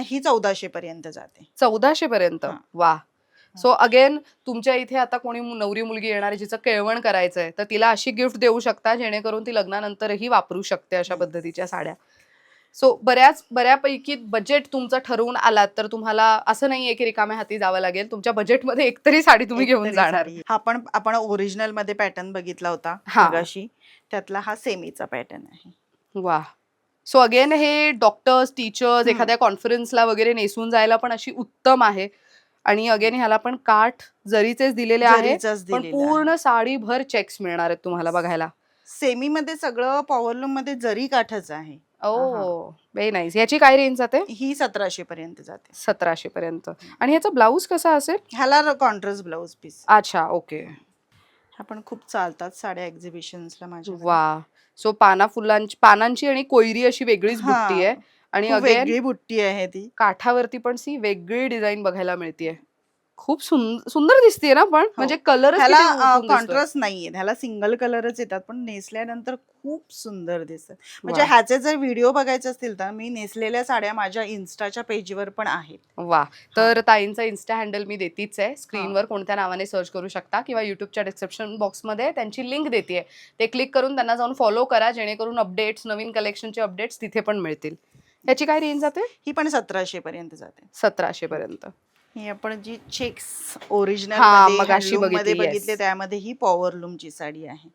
ही 1400 पर्यंत जाते. 1400 पर्यंत. हा. वा. सो अगेन तुमच्या इथे आता कोणी नवरी मुलगी येणार आहे जिचं केळवण करायचंय, तर तिला अशी गिफ्ट देऊ शकता जेणेकरून ती लग्नानंतरही वापरू शकते अशा पद्धतीच्या साड्या. सो बऱ्यापैकी बजेट तुमचं ठरवून आलात तर तुम्हाला असं नाहीये की रिकाम्या हाती जावं लागेल, तुमच्या बजेटमध्ये एकतरी साडी तुम्ही घेऊन एकतरी जाणार. साडी. हा पण आपण ओरिजिनल मध्ये पॅटर्न बघितला होता हा. मगाशी, त्यातला हा सेमीचा पॅटर्न आहे. वा. सो अगेन हे डॉक्टर्स, टीचर्स एखाद्या कॉन्फरन्सला वगैरे नेसून जायला पण अशी उत्तम आहे. आणि अगेन ह्याला पण काठ जरीचेच दिलेले आहे, जरीचाच पण दिलेला आहे. पूर्ण साडीभर चेक्स मिळणार आहेत तुम्हाला बघायला. सेमी मध्ये सगळं पॉवरलूम मध्ये जरी काठच आहे. ओ व्हेरी नाईस. याची काय रेंज जाते? ही 1700 पर्यंत जाते. 1700 पर्यंत. आणि ह्याचा ब्लाऊज कसा असेल? ह्याला कॉन्ट्रास्ट ब्लाऊज पीस. अच्छा, ओके. ह्या पण खूप चालतात साड्या एक्झिबिशन्सला माझ्या. वा. सो पानांची आणि कोयरी अशी वेगळीच बुट्टी आहे. आणि खूप अगेन वेगळी बुट्टी आहे ती. काठावरती पण सी वेगळी डिझाईन बघायला मिळतीये. खूप सुंदर दिसतीये ना, पण म्हणजे कलर ह्याला कॉन्ट्रास्ट नाहीये, ह्याला सिंगल कलरच येतात, पण नेसल्यानंतर खूप सुंदर दिसतात. म्हणजे वा. ह्याचे जर व्हिडिओ बघायचे असतील तर मी नेसलेल्या साड्या माझ्या इन्स्टाच्या पेजवर पण आहेत. वा. तर ताईंचा इन्स्टा हँडल मी देतीच आहे स्क्रीनवर, कोणत्या नावाने सर्च करू शकता किंवा युट्यूबच्या डिस्क्रिप्शन बॉक्समध्ये त्यांची लिंक देते. ते क्लिक करून त्यांना जाऊन फॉलो करा, जेणेकरून अपडेट्स, नवीन कलेक्शनचे अपडेट्स तिथे पण मिळतील. याची काय रेंज जाते? ही पण 1700 पर्यंत जाते. 1700 पर्यंत. ही आपण जी चेक्स ओरिजिनल मगाशी मध्ये बघितली, बघितले yes. त्यामध्ये ही पॉवरलूमची साडी आहे.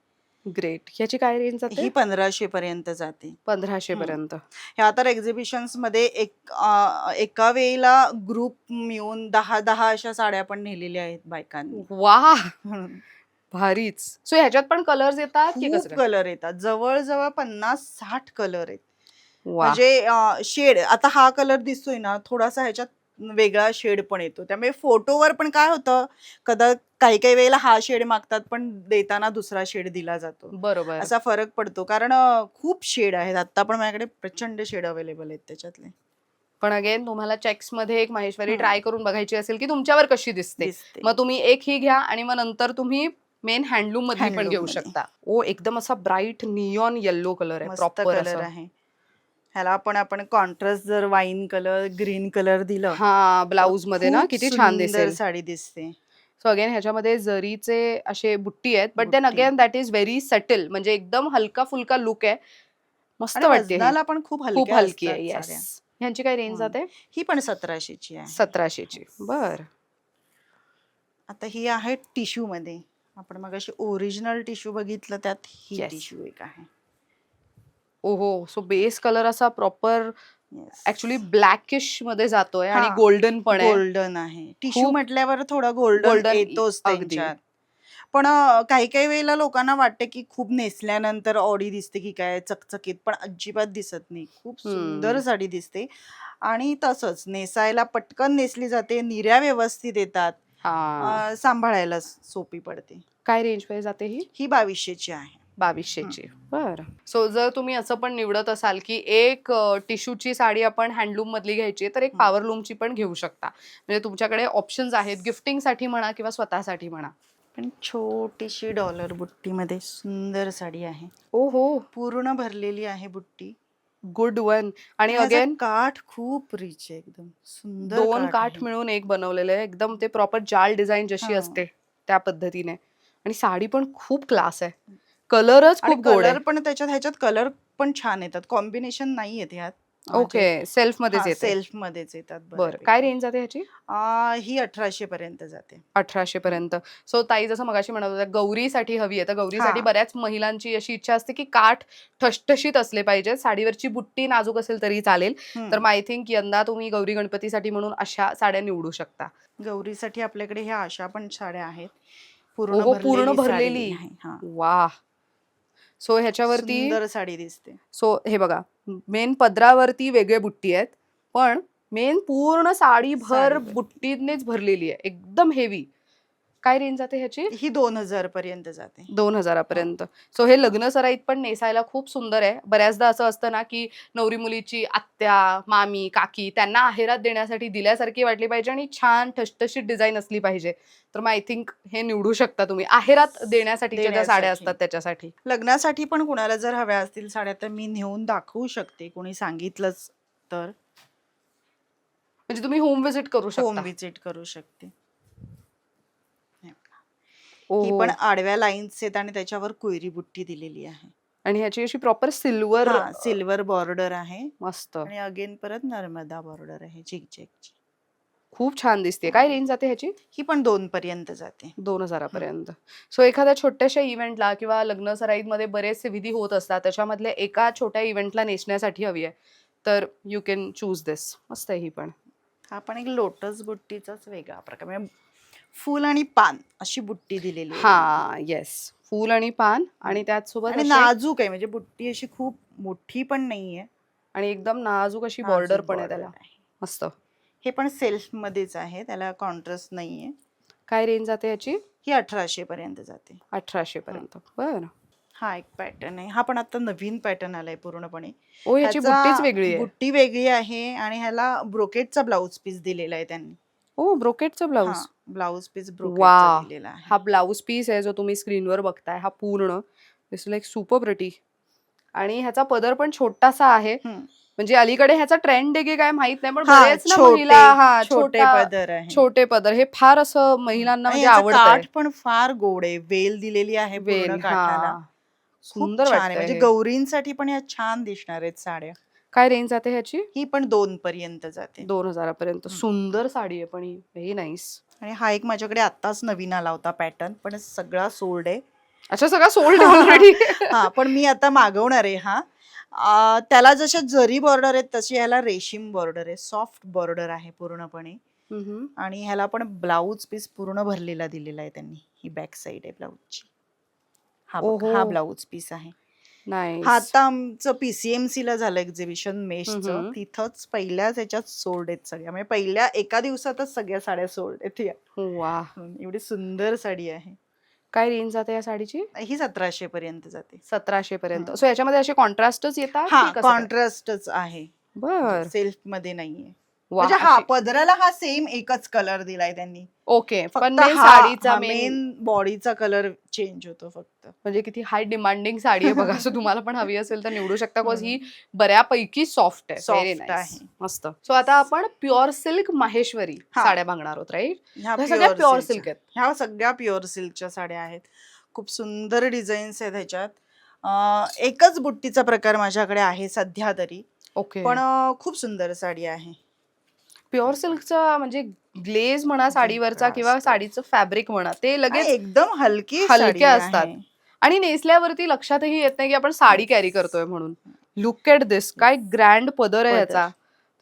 ग्रेट. याची काय रेंज जाते? ही 1500 पर्यंत जाते. 1500 पर्यंत. ह्या तर एक्झिबिशन्स मध्ये एका वेळेला ग्रुप मिळून 10 अशा साड्या पण नेलेल्या आहेत बायकांनी. वा. म्हणून भारीच. सो ह्याच्यात पण कलर्स येतात की खूप कसं काय? कलर येतात, जवळजवळ 50-60 कलर आहेत. वा. म्हणजे शेड, आता हा कलर दिसतोय ना, थोडासा ह्याच्यात वेगळा शेड पण येतो. त्यामुळे फोटोवर पण काय होतं, काही वेळेला हा शेड मागतात पण देताना दुसरा शेड दिला जातो. बरोबर. असा फरक पडतो, कारण खूप शेड आहेत. आता पण माझ्याकडे प्रचंड शेड अवेलेबल आहेत त्याच्यातले. पण अगेन तुम्हाला चेक्स मध्ये एक माहेश्वरी ट्राय करून बघायची असेल की तुमच्यावर कशी दिसते, दिसते. मग तुम्ही एक ही घ्या आणि मग नंतर तुम्ही मेन हँडलूम मधली पण Handloom घेऊ मध्ये. शकता. ओ, एकदम असा ब्राईट नियॉन येल्लो कलर आहे, मस्त प्रॉपर कलर असं. आहे. ह्याला आपण कॉन्ट्रास्ट जर वाईन कलर, ग्रीन कलर दिलं, हा, ब्लाऊज मध्ये ना खूप किती छान सुंदर दिसेल. साडी दिसते. सो अगेन ह्याच्यामध्ये जरीचे असे बुट्टी आहेत, बट देन बुट्टी. Again that is very subtle, म्हणजे एकदम हलका फुलका लुक आहे. मस्त आणि वाटते ही. वजनाला पण खूप खूप हलक्या हलकी असतात आहे. साड्या. येस. ह्यांची काय रेंज जाते? ही पण 1700 ची आहे. 1700 ची. बर. आता ही आहे टिश्यू मध्ये. आपण मग अशी ओरिजिनल टिश्यू बघितलं, त्यात ही Yes. टिश्यू एक आहे. ओहो. सो बेस कलर असा प्रॉपर Yes. ऍक्च्युली ब्लॅकिश मध्ये जातोय आणि हा, गोल्डन पण आहे. गोल्डन आहे. टिश्यू खूप म्हटल्यावर थोडा गोल्डन golden येतोच अगदी. त्यांच्यात. पण काही वेळेला लोकांना वाटते की खूप नेसल्यानंतर ऑडी दिसते की काय चकचकीत, पण अजिबात दिसत नाही. खूप सुंदर साडी दिसते. आणि तसंच नेसायला पटकन नेसली जाते, निर्या व्यवस्थित येतात, हा. सांभाळायला सोपी पडते. काय रेंज मध्ये जाते ही? ही 2200 ची आहे. 2200 ची. बर. सो जर तुम्ही असं पण निवडत असाल की एक टिश्यूची साडी आपण हँडलूम मधली घ्यायची तर एक पॉवरलूमची पण घेऊ शकता. म्हणजे तुमच्याकडे ऑप्शन्स आहेत, गिफ्टिंग साठी म्हणा किंवा स्वतःसाठी म्हणा. पण छोटीशी डॉलर बुट्टी मध्ये सुंदर साडी आहे. ओहो. पूर्ण भरलेली आहे बुट्टी. Good one. आणि आणि ह्याचा अगेन काठ खूप रिच आहे, एकदम सुंदर 2 काठ काठ आहे. मिळून एक बनवलेलं आहे. एकदम ते प्रॉपर जाल डिझाइन जशी हा. असते त्या पद्धतीने. आणि साडी पण खूप क्लास आहे. कलरच आणि खूप गोड आहे. कलर पण ह्याच्यात कलर पण छान येतात, कॉम्बिनेशन नाही येत ह्यात. ओके, जे सेल्फमध्येच हा येते. सेल्फ मध्येच येतात बरं. काय बऱ्यापैकी. रेंज जाते ह्याची? ही 1800 पर्यंत जाते. 1800 पर्यंत. सो ताई जसं मगाशी म्हणत होत्या गौरीसाठी हवी आहे. तर हा. गौरीसाठी बऱ्याच महिलांची अशी इच्छा असते, की काठ ठसठशीत असले पाहिजेत. साडीवरची बुट्टी नाजूक असेल तरी चालेल. तर हम्म. मग आय थिंक यंदा तुम्ही गौरी गणपतीसाठी म्हणून अशा साड्या निवडू शकता. गौरीसाठी आपल्याकडे ह्या अशा पण साड्या आहेत, पूर्ण ओहो, पूर्ण भरलेली साडी भरलेली. आहे. हा. वाह! सो ह्याच्यावरती सुंदर साडी दिसते. सो हे बघा, मेन पदरावरती वेगळे बुट्टी आहेत. पण मेन पूर्ण साडीभर साडीवर बुट्टीनेच भरलेली आहे. एकदम हेवी. काय रेंज जाते ह्याची? ही 2000 पर्यंत जाते. 2000 हा. पर्यंत. सो हे लग्न सराईत पण नेसायला खूप सुंदर आहे. बऱ्याचदा असं असतं ना, की नवरी मुलीची आत्या, मामी, काकी त्यांना आहेरात देण्यासाठी दिल्यासारखी वाटली पाहिजे आणि छान ठसठशीत डिझाइन असली पाहिजे. तर मग आय थिंक हे निवडू शकता तुम्ही. आहेरात देण्यासाठीच्या ज्या साड्या देण्यासाठी, असतात त्याच्यासाठी. लग्नासाठी पण कुणाला जर हव्या असतील साड्या तर मी नेऊन दाखवू शकते, कोणी सांगितलंच तर. म्हणजे तुम्ही होम व्हिजिट करू होम शकता. विजिट करू शकते. हे बघा. ही ओहो! पण आडव्या लाईन्स आहेत आणि त्याच्यावर कोयरी बुट्टी दिलेली आहे. आणि ह्याची अशी प्रॉपर सिल्वर हा, सिल्वर बॉर्डर आहे मस्त. आणि अगेन परत नर्मदा बॉर्डर आहे झिगझॅगची. खूप छान दिसते. हा. काय रेंज जाते ह्याची? ही पण 2 पर्यंत जाते. 2000 हम्म. पर्यंत. सो एखाद्या छोट्याशा इव्हेंटला किंवा लग्न सराईमध्ये बरेचसे विधी होत असतात. त्याच्यामधल्या एका छोट्या इव्हेंटला नेसण्यासाठी हवी आहे. तर यू कॅन चूज दिस. मस्त आहे ही पण. हा पण एक लोटस बुट्टीचाच वेगळा प्रकार, म्हणजे फूल आणि पान अशी बुट्टी दिलेली आहे त्यांनी. हां, येस. फूल आणि पान आणि त्याचसोबत आणि असे नाजूक आहे, म्हणजे बुट्टी अशी खूप मोठी पण नाहीये, आणि एकदम नाजूक अशी बॉर्डर नाजूक पण आहे बॉर्डर त्याला. आहे. मस्त. हे पण सेल्फ मध्येच आहे, त्याला कॉन्ट्रास्ट नाहीये. काय रेंज जाते ह्याची? ही 1800 पर्यंत जाते. 1800 पर्यंत. बरं. हा एक पॅटर्न आहे, हा पण आता नवीन पॅटर्न आलाय पूर्णपणे. ओ, ह्याची बुट्टीच ह्याचा वेगळी आहे. बुट्टी वेगळी आहे आणि ह्याला ब्रोकेटचा ब्लाउज पीस दिलेला आहे त्यांनी. ओ, ब्रोकेटचा हा, ब्लाउज. ब्लाउज पीस ब्रोकेटचा वाह! दिलेला हा आहे. ब्लाउज पीस आहे जो तुम्ही स्क्रीनवर बघताय. हा पूर्ण दिस लाइक सुपर प्रिटी. आणि ह्याचा पदर पण छोटासा आहे. हम्म. म्हणजे अलीकडे ह्याचा ट्रेंड आहे की काय माहित नाही, पण हा, बरेच ना महिला छोटे हा छोटे छोटा पदर आहे. छोटे पदर हे फार असं महिलांना आणि म्हणजे याचं आवडतंय. काठ पण फार गोड आहे, वेल दिलेली आहे पूर्ण वेल काठाला. हां. खूप सुंदर छान आहे, वाटतंय म्हणजे हे. गौरींसाठी पण ह्या छान दिसणार आहेत साड्या. काय रेंज जाते ह्याची? ही पण 2 पर्यंत जाते. 2000 पर्यंत. हम्म. सुंदर साडी आहे पण ही. Very nice. आणि हा एक माझ्याकडे आत्ताच नवीन आला होता पॅटर्न, पण सगळा सोल्ड आहे. अच्छा, सगळा सोल्ड आहे ऑलरेडी. हा, पण मी आता मागवणार आहे हा. त्याला जशा जरी बॉर्डर आहेत तशी ह्याला रेशीम बॉर्डर आहे, सॉफ्ट बॉर्डर आहे पूर्णपणे. आणि ह्याला पण ब्लाऊज पीस पूर्ण भरलेला दिलेला आहे त्यांनी. ही बॅक साईड आहे ब्लाऊजची. हा बघा, ओहो. हा ब्लाऊज पीस आहे. हा नाईस. आता आमचं PCMC ला झालं एक्झिबिशन मेशचं, हम्म. तिथंच पहिल्याच ह्याच्यात सोल्ड आहेत सगळ्या, म्हणजे पहिल्या एका दिवसातच सगळ्या साड्या सोल्ड आहेत या. वाह! एवढी सुंदर साडी आहे. काय रेंज जाते या साडीची? ही 1700 पर्यंत जाते. 1700 पर्यंत. हम्म. सो याच्यामध्ये असे कॉन्ट्रास्टच येतात हा, की कसं काय? कॉन्ट्रास्टच आहे, बर. सेल्फ मध्ये नाहीये. वाह! म्हणजे हा अशी पदराला हा सेम एकच कलर दिलाय त्यांनी, ओके. पण फक्त मेन हा साडीचा मेन मेन बॉडीचा कलर चेंज होतो फक्त. म्हणजे किती हाय डिमांडिंग साडी आहे बघा. सो तुम्हाला पण हवी असेल तर निवडू शकता. बिकॉज ही हम्म. बऱ्यापैकी सॉफ्ट आहे. Very soft nice. आहे. मस्त. सो आता आपण प्युअर सिल्क माहेश्वरी हा. साड्या बघणार आहोत, राईट? ह्या ह्या सगळ्या प्युअर प्युअर सिल्क सिल्क, आहेत. ह्या सगळ्या प्युअर सिल्कच्या साड्या आहेत. खूप सुंदर डिझाईन्स आहेत ह्याच्यात. एकच बुट्टीचा प्रकार माझ्याकडे आहे सध्या तरी, ओके. पण खूप सुंदर साडी आहे. प्युअर सिल्कचा म्हणजे ग्लेज म्हणा साडीवरचा वेगळा किंवा असतो. साडीचं फॅब्रिक म्हणा ते आणि लगेच एकदम हलकी साडी हलक्या असतात. आहे. आणि नेसल्यावरती लक्षातही येत नाही की आपण साडी कॅरी करतोय म्हणून. लुक ॲट दिस. काय ग्रँड पदर आहे पदर. ह्याचा.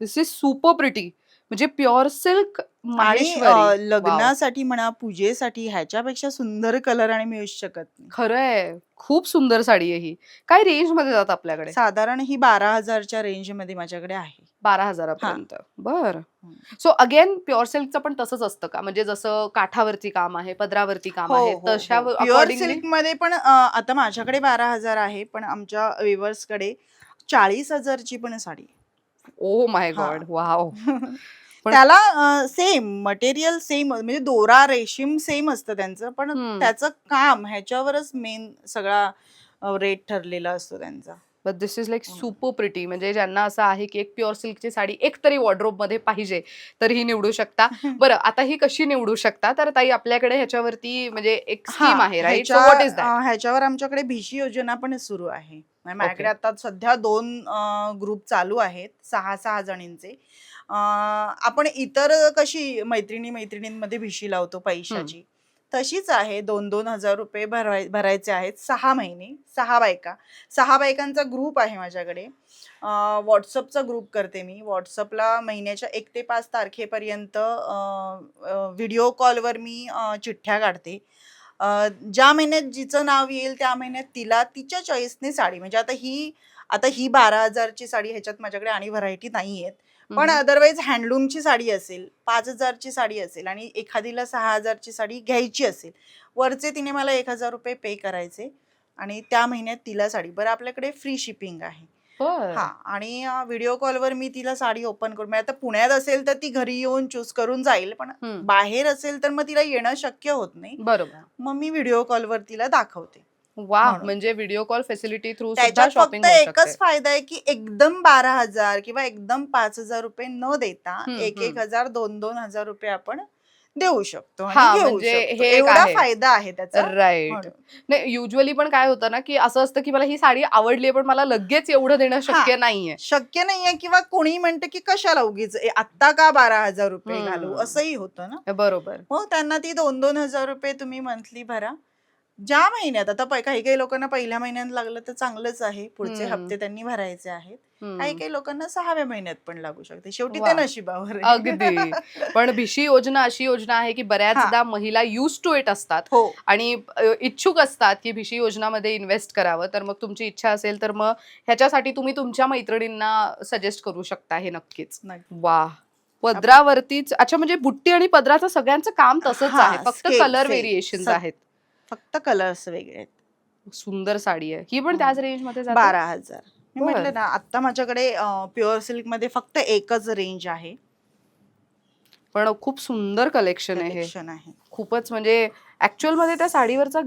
दिस इज सुपर प्रिटी. म्हणजे प्युअर सिल्क आणि माहेश्वरी. वाव. लग्नासाठी म्हणा, पूजेसाठी ह्याच्यापेक्षा सुंदर कलर आणि मिळूच शकत नाही. खरंय. खूप सुंदर साडी आहे ही. काय रेंज मध्ये जातात आपल्याकडे? साधारण ही 12,000च्या रेंज मध्ये माझ्याकडे आहे. 12,000 हा. पर्यंत. बर. हम्म. सो अगेन प्युअर सिल्कचं पण तसंच असतं का? म्हणजे जसं काठावरती काम आहे, पदरावरती काम हो आहे, हो तशा हो, प्युअर अकॉर्डिंगली सिल्क मध्ये पण आता माझ्याकडे 12,000 आहे, पण आमच्या व्ह्युअर्स कडे 40,000ची पण साडी आहे. ओ माय हा. गॉड. वाव. पण त्याला सेम मटेरियल सेम, म्हणजे दोरा रेशीम सेम असतं त्यांचं, पण हम्म. त्याचं काम ह्याच्यावरच मेन सगळा रेट ठरलेला असतो त्यांचा. But this is like super pretty. म्हणजे ज्यांना असं आहे की एक प्युअर सिल्कची साडी एक तरी वॉर्डरोब मध्ये पाहिजे तर ही निवडू शकता. बरं, आता ही कशी निवडू शकता? तर ताई आपल्याकडे ह्याच्यावरती म्हणजे एक हा स्कीम आहे, right? So what is that? ह्याच्यावर आमच्याकडे भिशी योजना पण सुरू आहे. म्हणजे माझ्याकडे ओके. आता सध्या 2 ग्रुप चालू आहेत 6-6 जणींचे. आपण इतर कशी मैत्रिणींमध्ये भिशी लावतो पैशाची, तशीच आहे. 2-2 हजार रुपये भरायचे आहेत 6 महिने. 6 बायकांचा ग्रुप आहे माझ्याकडे. व्हॉट्सअपचा ग्रुप करते मी. व्हॉट्सअपला महिन्याच्या 1 ते 5 तारखेपर्यंत व्हिडिओ कॉलवर मी चिठ्ठ्या काढते. ज्या महिन्यात जिचं नाव येईल त्या महिन्यात तिला तिच्या चॉईसने साडी, म्हणजे आता ही 12,000 ची साडी, ह्याच्यात माझ्याकडे आणि व्हरायटी नाही आहेत. पण अदरवाईज हँडलूमची साडी असेल, 5,000 ची साडी असेल आणि एखादीला 6,000 ची साडी घ्यायची असेल, वरचे तिने मला 1,000 रुपये पे करायचे आणि त्या महिन्यात तिला साडी. बरं, आपल्याकडे फ्री शिपिंग आहे. हा, आणि व्हिडिओ कॉलवर मी तिला साडी ओपन करून, म्हणजे आता पुण्यात असेल तर ती घरी येऊन चूज करून जाईल, पण बाहेर असेल तर मग तिला येणं शक्य होत नाही. बरोबर. मग मी व्हिडिओ कॉलवर तिला दाखवते. वा, म्हणून. म्हणजे व्हिडिओ कॉल फॅसिलिटी थ्रू सुद्धा त्याच्यात शॉपिंग फक्त होऊ शकते. एकच फायदा आहे की एकदम 12,000 किंवा एकदम 5,000 रुपये न देता 1,000, 2,000 हजार रुपये आपण देऊ शकतो हा, आणि घेऊ म्हणजे शकतो. हे एक एवढा आहे. फायदा आहे त्याचा. राईट. म्हणून. नाही, युजली पण काय होतं ना, की असं असतं की मला ही साडी आवडली पण मला लगेच एवढं देणं शक्य नाहीये. शक्य नाहीये, किंवा कोणी म्हणतं की कशाला उगीच आत्ता का 12,000 रुपये घालू, असंही होतं ना. बरोबर. मग त्यांना ती 2-2 हजार रुपये तुम्ही मंथली भरा. ज्या महिन्यात, आता काही काही लोकांना पहिल्या महिन्यात लागलं तर चांगलंच आहे, पुढचे हप्ते त्यांनी भरायचे आहेत. काही काही लोकांना 6व्या महिन्यात पण लागू शकते, शेवटी ते नशिबावर आहे. अगदी. पण भिशी योजना अशी योजना आहे की बऱ्याचदा महिला युज टू इट असतात हो. आणि इच्छुक असतात की भिशी योजनामध्ये इन्व्हेस्ट करावं. तर मग तुमची इच्छा असेल तर मग ह्याच्यासाठी तुम्ही तुमच्या मैत्रिणींना सजेस्ट करू शकता. हे नक्कीच. वा, पदरावरतीच. अच्छा, म्हणजे बुट्टी आणि पदराचं सगळ्यांचं काम तसंच आहे, फक्त कलर व्हेरिएशन्स आहेत. फक्त कलर्स वेगळे आहेत. सुंदर साडी आहे ही, पण त्याच रेंज मध्ये 12,000. मी म्हटलं ना, आता माझ्याकडे प्युअर सिल्क मध्ये फक्त एकच रेंज आहे. पण खूप सुंदर कलेक्शन आहे. खूपच, म्हणजे ऍक्च्युअल मध्ये त्या साडीवरचा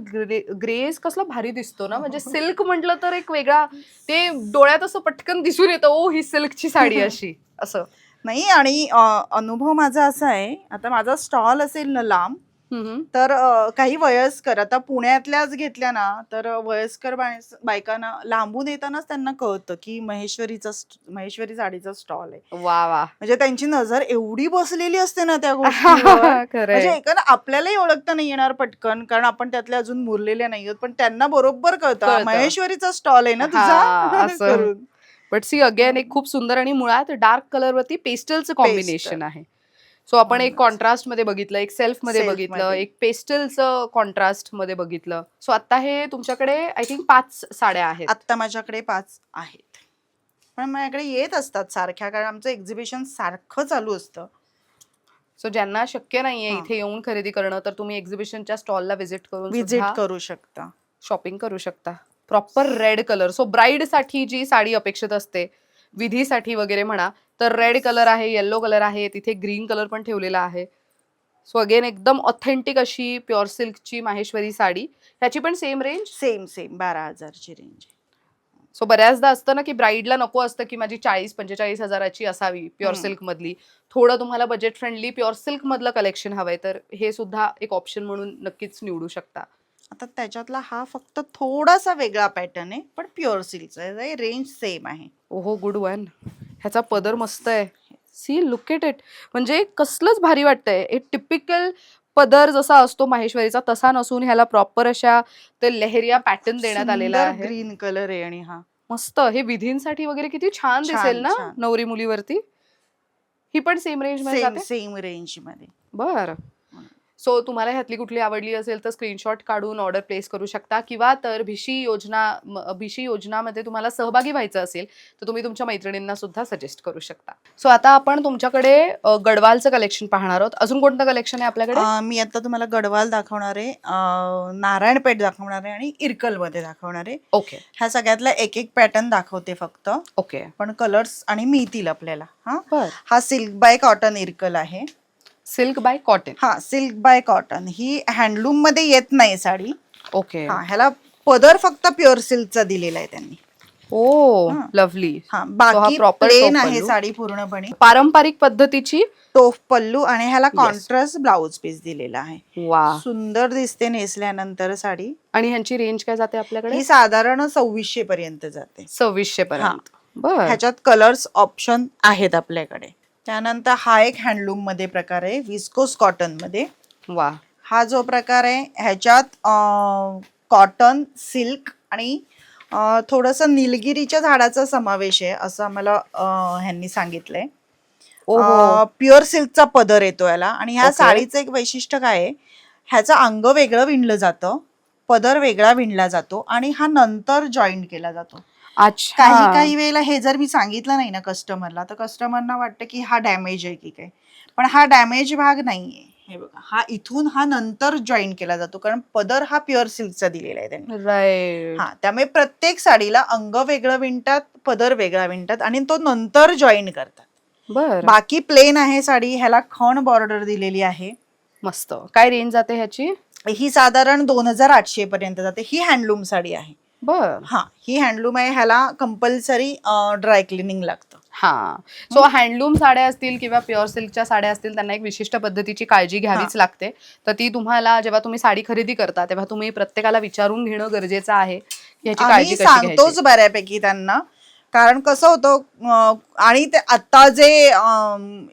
ग्रेस कसला भारी दिसतो ना. म्हणजे सिल्क म्हटलं तर एक वेगळा, ते डोळ्यात असं पटकन दिसून येतं, ओ ही सिल्कची साडी अशी असं नाही. आणि अनुभव माझा असा आहे, आता माझा स्टॉल असेल ना लांब, तर काही वयस्कर, आता पुण्यातल्याच घेतल्या ना, तर वयस्कर बायकांना लांबून येतानाच त्यांना कळतं की महेश्वरी साडीचा स्टॉल आहे. वा वा. म्हणजे त्यांची नजर एवढी बसलेली असते ना त्या गोष्टीवर. म्हणजे एखादा आपल्यालाही ओळखता नाही येणार पटकन, कारण आपण त्यातल्या अजून मुरलेल्या नाही आहोत, पण त्यांना बरोबर कळतं महेश्वरीचा स्टॉल आहे ना तुझा. बट सी अगेन, एक खूप सुंदर आणि मुळात डार्क कलर वरती पेस्टलचं कॉम्बिनेशन आहे. सो आपण एक कॉन्ट्रास्ट मध्ये बघितलं, एक सेल्फ मध्ये बघितलं, एक पेस्टलचं कॉन्ट्रास्ट मध्ये बघितलं. सो आता हे तुमच्याकडे आय थिंक 5 साड्या आहेत. आता माझ्याकडे 5 आहेत, पण माझ्याकडे येत असतात सारख्या, कारण आमचं एक्झिबिशन सारखं चालू असतं. सो ज्यांना शक्य नाहीये इथे येऊन खरेदी करणं, तर तुम्ही एक्झिबिशनच्या स्टॉलला व्हिजिट करू शकता, शॉपिंग करू शकता. Proper red colour. So bride साठी जी साडी अपेक्षित असते, विधीसाठी वगैरे म्हणा, तर रेड कलर आहे, येल्लो कलर आहे, तिथे ग्रीन कलर पण ठेवलेला आहे. सो अगेन एकदम ऑथेंटिक अशी प्युअर सिल्कची माहेश्वरी साडी. त्याची पण सेम रेंज? सेम 12,000 ची रेंज. सो बऱ्याचदा असतं ना की ब्राईडला नको असतं की माझी 40-45 हजाराची असावी प्युअर सिल्क मधली. थोडं तुम्हाला बजेट फ्रेंडली प्युअर सिल्क मधलं कलेक्शन हवंय, तर हे सुद्धा एक ऑप्शन म्हणून नक्कीच निवडू शकता. आता त्याच्यातला हा फक्त थोडासा वेगळा पॅटर्न आहे, पण प्युअर सिल्कचा आहे, रेंज सेम आहे. ओहो, गुड वन. ह्याचा पदर मस्त आहे. See, look at it. म्हणजे कसलंच भारी वाटतंय. एक टिपिकल पदर जसा असतो माहेश्वरीचा तसा नसून ह्याला प्रॉपर अशा ते लेहरिया पॅटर्न देण्यात आलेला आहे. ग्रीन कलर आहे आणि हा मस्त. हे विधींसाठी वगैरे किती छान दिसेल ना नवरी मुलीवरती. ही पण सेम रेंज मध्ये जाते? सेम रेंज मध्ये. बरं. सो तुम्हाला ह्यातली कुठली आवडली असेल तर स्क्रीनशॉट काढून ऑर्डर प्लेस करू शकता, किंवा तर भिशी योजनामध्ये तुम्हाला सहभागी व्हायचं असेल तर तुम्ही तुमच्या मैत्रिणींना सुद्धा सजेस्ट करू शकता. सो आता आपण तुमच्याकडे गडवालचं कलेक्शन पाहणार आहोत. अजून कोणतं कलेक्शन आहे आपल्याकडे? मी आता तुम्हाला गडवाल दाखवणार आहे, नारायणपेठ दाखवणार आहे आणि इरकल मध्ये दाखवणार आहे. ओके. ह्या सगळ्यातला एक एक पॅटर्न दाखवते फक्त. ओके. पण कलर्स आणि मिळतील आपल्याला. हा सिल्क बाय कॉटन इरकल आहे. Silk by cotton? हा, सिल्क बाय कॉटन. ही हँडलूम मध्ये येत नाही साडी. ओके. ह्याला पदर फक्त प्युअर सिल्कचा दिलेला आहे त्यांनी. ओ हं. लवली. हा बाकी प्रॉपर प्लेन आहे साडी पूर्णपणे. पारंपरिक पद्धतीची. टोफ पल्लू आणि ह्याला येस. कॉन्ट्रास्ट ब्लाउज पीस दिलेला आहे. वा. सुंदर दिसते नेसल्यानंतर साडी. आणि ह्यांची रेंज काय जाते आपल्याकडे? ही साधारण 2600 पर्यंत जाते. 2600 पर्यंत. बर. ह्याच्यात कलर्स ऑप्शन आहेत आपल्याकडे. त्यानंतर हा एक हँडलूम मध्ये प्रकार आहे विस्कोस कॉटन मध्ये. वा. हा जो प्रकार आहे ह्याच्यात कॉटन सिल्क आणि थोडस निलगिरीच्या झाडाचा समावेश आहे असं आम्हाला ह्यांनी सांगितलंय. ओहो. प्युअर सिल्कचा पदर येतो याला. आणि ह्या ओके. साडीचं एक वैशिष्ट्य काय आहे, ह्याचं अंग वेगळं विणलं जातं, पदर वेगळा विणला जातो आणि हा नंतर जॉईन केला जातो. अच्छा. काही वेळेला हे जर मी सांगितलं नाही ना कस्टमरला तर कस्टमरना वाटतं की हा डॅमेज आहे की काय, पण हा डॅमेज भाग नाहीये. हे बघा, हा इथून हा नंतर जॉईन केला जातो कारण पदर हा प्युअर सिल्कचा दिलेला आहे त्यांनी. राईट. हा, त्यामुळे प्रत्येक साडीला अंग वेगळं विणतात, पदर वेगळा विणतात आणि तो नंतर जॉईन करतात. बर. बाकी प्लेन आहे साडी. ह्याला खण बॉर्डर दिलेली आहे. मस्त. काय रेंज जाते ह्याची? ही साधारण 2800 पर्यंत जाते. ही हँडलूम साडी आहे. बर. हा, ही हँडलूम आहे. ह्याला कंपल्सरी ड्राय क्लिनिंग लागतं. हा. सो हँडलूम साड्या असतील किंवा प्युअर सिल्कच्या साड्या असतील त्यांना एक विशिष्ट पद्धतीची काळजी घ्यावीच लागते. तर ती तुम्हाला जेव्हा तुम्ही साडी खरेदी करता तेव्हा तुम्ही प्रत्येकाला विचारून घेणं गरजेचं आहे की ह्याची काळजी आम्ही कशी सांगतोच घ्यायची. बऱ्यापैकी त्यांना. कारण कसं होतं आणि ते आता जे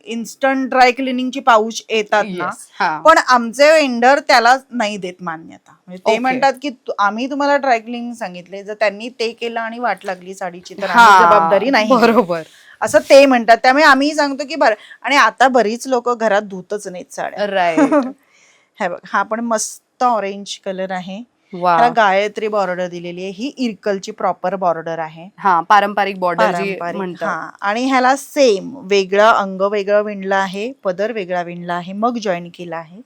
इन्स्टंट ड्राय क्लिनिंगची पाऊच येतात ना, Yes. हा. पण आमचे वेंडर त्याला नाही देत मान्यता. म्हणजे ते Okay. म्हणतात की आम्ही तुम्हाला ड्राय क्लिनिंग सांगितले, जर त्यांनी ते केलं आणि वाट लागली साडीची तर हा. आम्ही जबाबदारी नाही घेत. बरोबर. असं ते म्हणतात. त्यामुळे आम्ही सांगतो की बरं. आणि आता बरीच लोक घरात धुतच नाहीत साड्या. राईट. हे बघ, हा पण मस्त ऑरेंज कलर आहे. वा. ह्याला गायत्री बॉर्डर दिलेली आहे. ही इरकलची प्रॉपर बॉर्डर आहे. हा, पारंपरिक बॉर्डर जी पारंपरिक. म्हणतात. हा, आणि ह्याला सेम वेगळं अंग वेगळं विणलं आहे, पदर वेगळा विणला आहे, मग जॉईन केला आहे.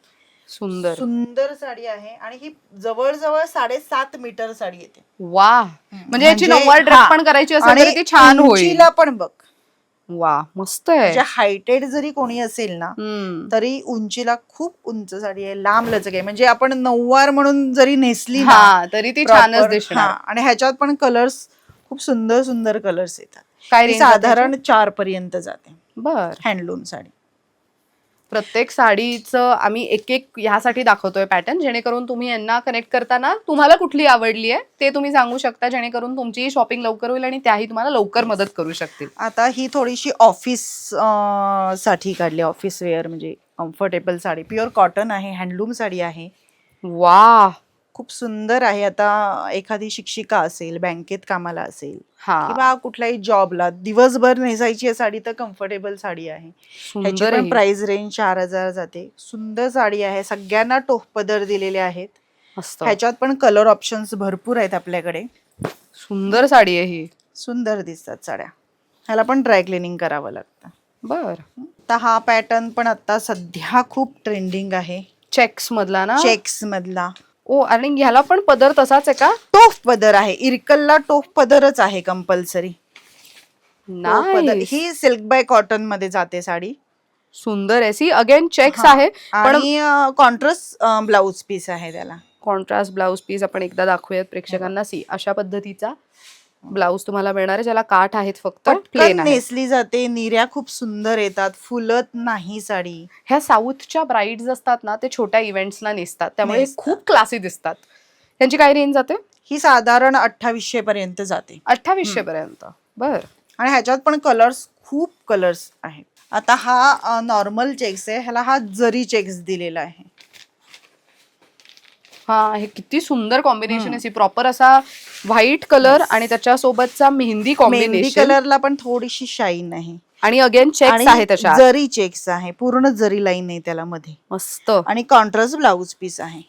सुंदर. सुंदर साडी आहे आणि ही जवळजवळ 7.5 मीटर साडी येते. वा. म्हणजे याची म्हणजे नऊवार ड्रेस हा, पण करायची असेल आणि तरी ती छान होईल. उंचीला पण बघ, वा मस्त आहे. म्हणजे हायटेड जरी कोणी असेल ना तरी उंचीला खूप उंच साडी आहे, लांब लचक आहे. म्हणजे आपण नऊवार म्हणून जरी नेसली ना हा तरी ती छानच proper, दिसणार. हा, आणि ह्याच्यात पण कलर्स खूप सुंदर सुंदर कलर्स येतात. काय ही range जाते साधारण 4 पर्यंत जाते. बर. हँडलूम साडी. प्रत्येक साडीचं आम्ही एक एक ह्यासाठी दाखवतोय पॅटर्न जेणेकरून तुम्ही यांना कनेक्ट करताना तुम्हाला कुठली आवडली आहे ते तुम्ही सांगू शकता जेणेकरून तुमची शॉपिंग लवकर होईल आणि त्याही तुम्हाला लवकर मदत करू शकतील. आता ही थोडीशी ऑफिस साठी काढली, ऑफिस वेअर म्हणजे कम्फर्टेबल साडी. प्युअर कॉटन आहे, हँडलूम साडी आहे. वा. खूप सुंदर आहे. आता एखादी शिक्षिका असेल, बँकेत कामाला असेल हा. किंवा कुठल्याही जॉबला दिवसभर नेसायची साडी तर कम्फर्टेबल साडी आहे. ह्याची सुंदर पण आहे. प्राइस रेंज 4000 जाते. सुंदर साडी आहे. सगळ्यांना टोप पदर दिलेले आहेत. मस्त. ह्याच्यात पण कलर ऑप्शन्स भरपूर आहेत आपल्याकडे. सुंदर साडी आहे ही. सुंदर दिसतात साड्या. ह्याला पण ड्राय क्लिनिंग करावं लागतं. बर. तर हा पॅटर्न पण आता सध्या खूप ट्रेंडिंग आहे. चेक्स मधला ना? चेक्स मधला. ओ, आणि ह्याला पण पदर तसाच आहे का? टोफ पदर आहे. इरकलला टोफ पदरच आहे compulsory. Nice. He silk by cotton मध्ये जाते साडी. सुंदर आहे. सी अगेन चेक्स हा. आहे पण आणि कॉन्ट्रास्ट ब्लाउज पीस आहे त्याला. कॉन्ट्रास्ट ब्लाउज पीस आपण एकदा दाखवूयात प्रेक्षकांना. सी अशा पद्धतीचा ब्लाउज तुम्हाला मिळणार आहे ज्याला काठ आहेत, फक्त पटकन प्लेन आहे. नेसली जाते. निर्या खूप सुंदर येतात. फुलत नाही साडी. ह्या साऊथच्या ब्राईड्स असतात ना ते छोट्या इव्हेंट्सना नेसतात त्यामुळे हे नेसतात. खूप क्लासी दिसतात. त्यांची काय रेंज जाते? ही साधारण 2800 पर्यंत जाते. 2800 पर्यंत. बर. आणि ह्याच्यात पण कलर्स, खूप कलर्स आहेत. आता हा नॉर्मल चेक्स आहे. ह्याला हा जरी चेक्स दिलेला आहे. हा, हे किती सुंदर कॉम्बिनेशन आहे. प्रॉपर असा व्हाईट कलर आणि त्याच्यासोबतचा मेहंदी मेहंदी कॉम्बिनेशन कलरला पण थोडीशी शाईन आहे. आणि अगेन चेक्स आणि आहे त्याच्यात. जरी चेक्स आहे. पूर्ण जरी लाईन आहे त्याला मध्ये. मस्त. आणि कॉन्ट्रास्ट ब्लाउज पीस आहे.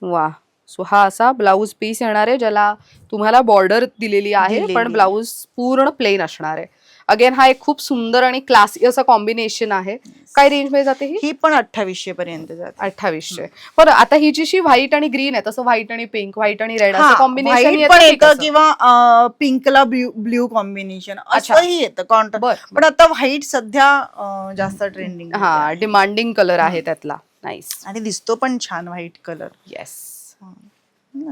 वा. सो हा असा ब्लाउज पीस येणार आहे ज्याला तुम्हाला बॉर्डर दिलेली आहे दिलेली पण आहे. ब्लाउज पूर्ण प्लेन असणार आहे. अगेन हा एक खूप सुंदर आणि क्लासी असं कॉम्बिनेशन आहे. काय रेंज मध्ये जाते ही? ही पण 2800 पर्यंत जाते. 2800. बरं, आता ही जी व्हाईट आणि ग्रीन आहे तसं व्हाईट आणि पिंक, व्हाईट आणि रेड असं कॉम्बिनेशन व्हाईट पण येतं किंवा पिंकला ब्ल्यू कॉम्बिनेशन असंही येतं कॉन्ट्रास्ट. पण आता व्हाईट सध्या जास्त ट्रेंडिंग. हा, डिमांडिंग कलर आहे त्यातला. नाईस. आणि दिसतो पण छान व्हाईट कलर. येस.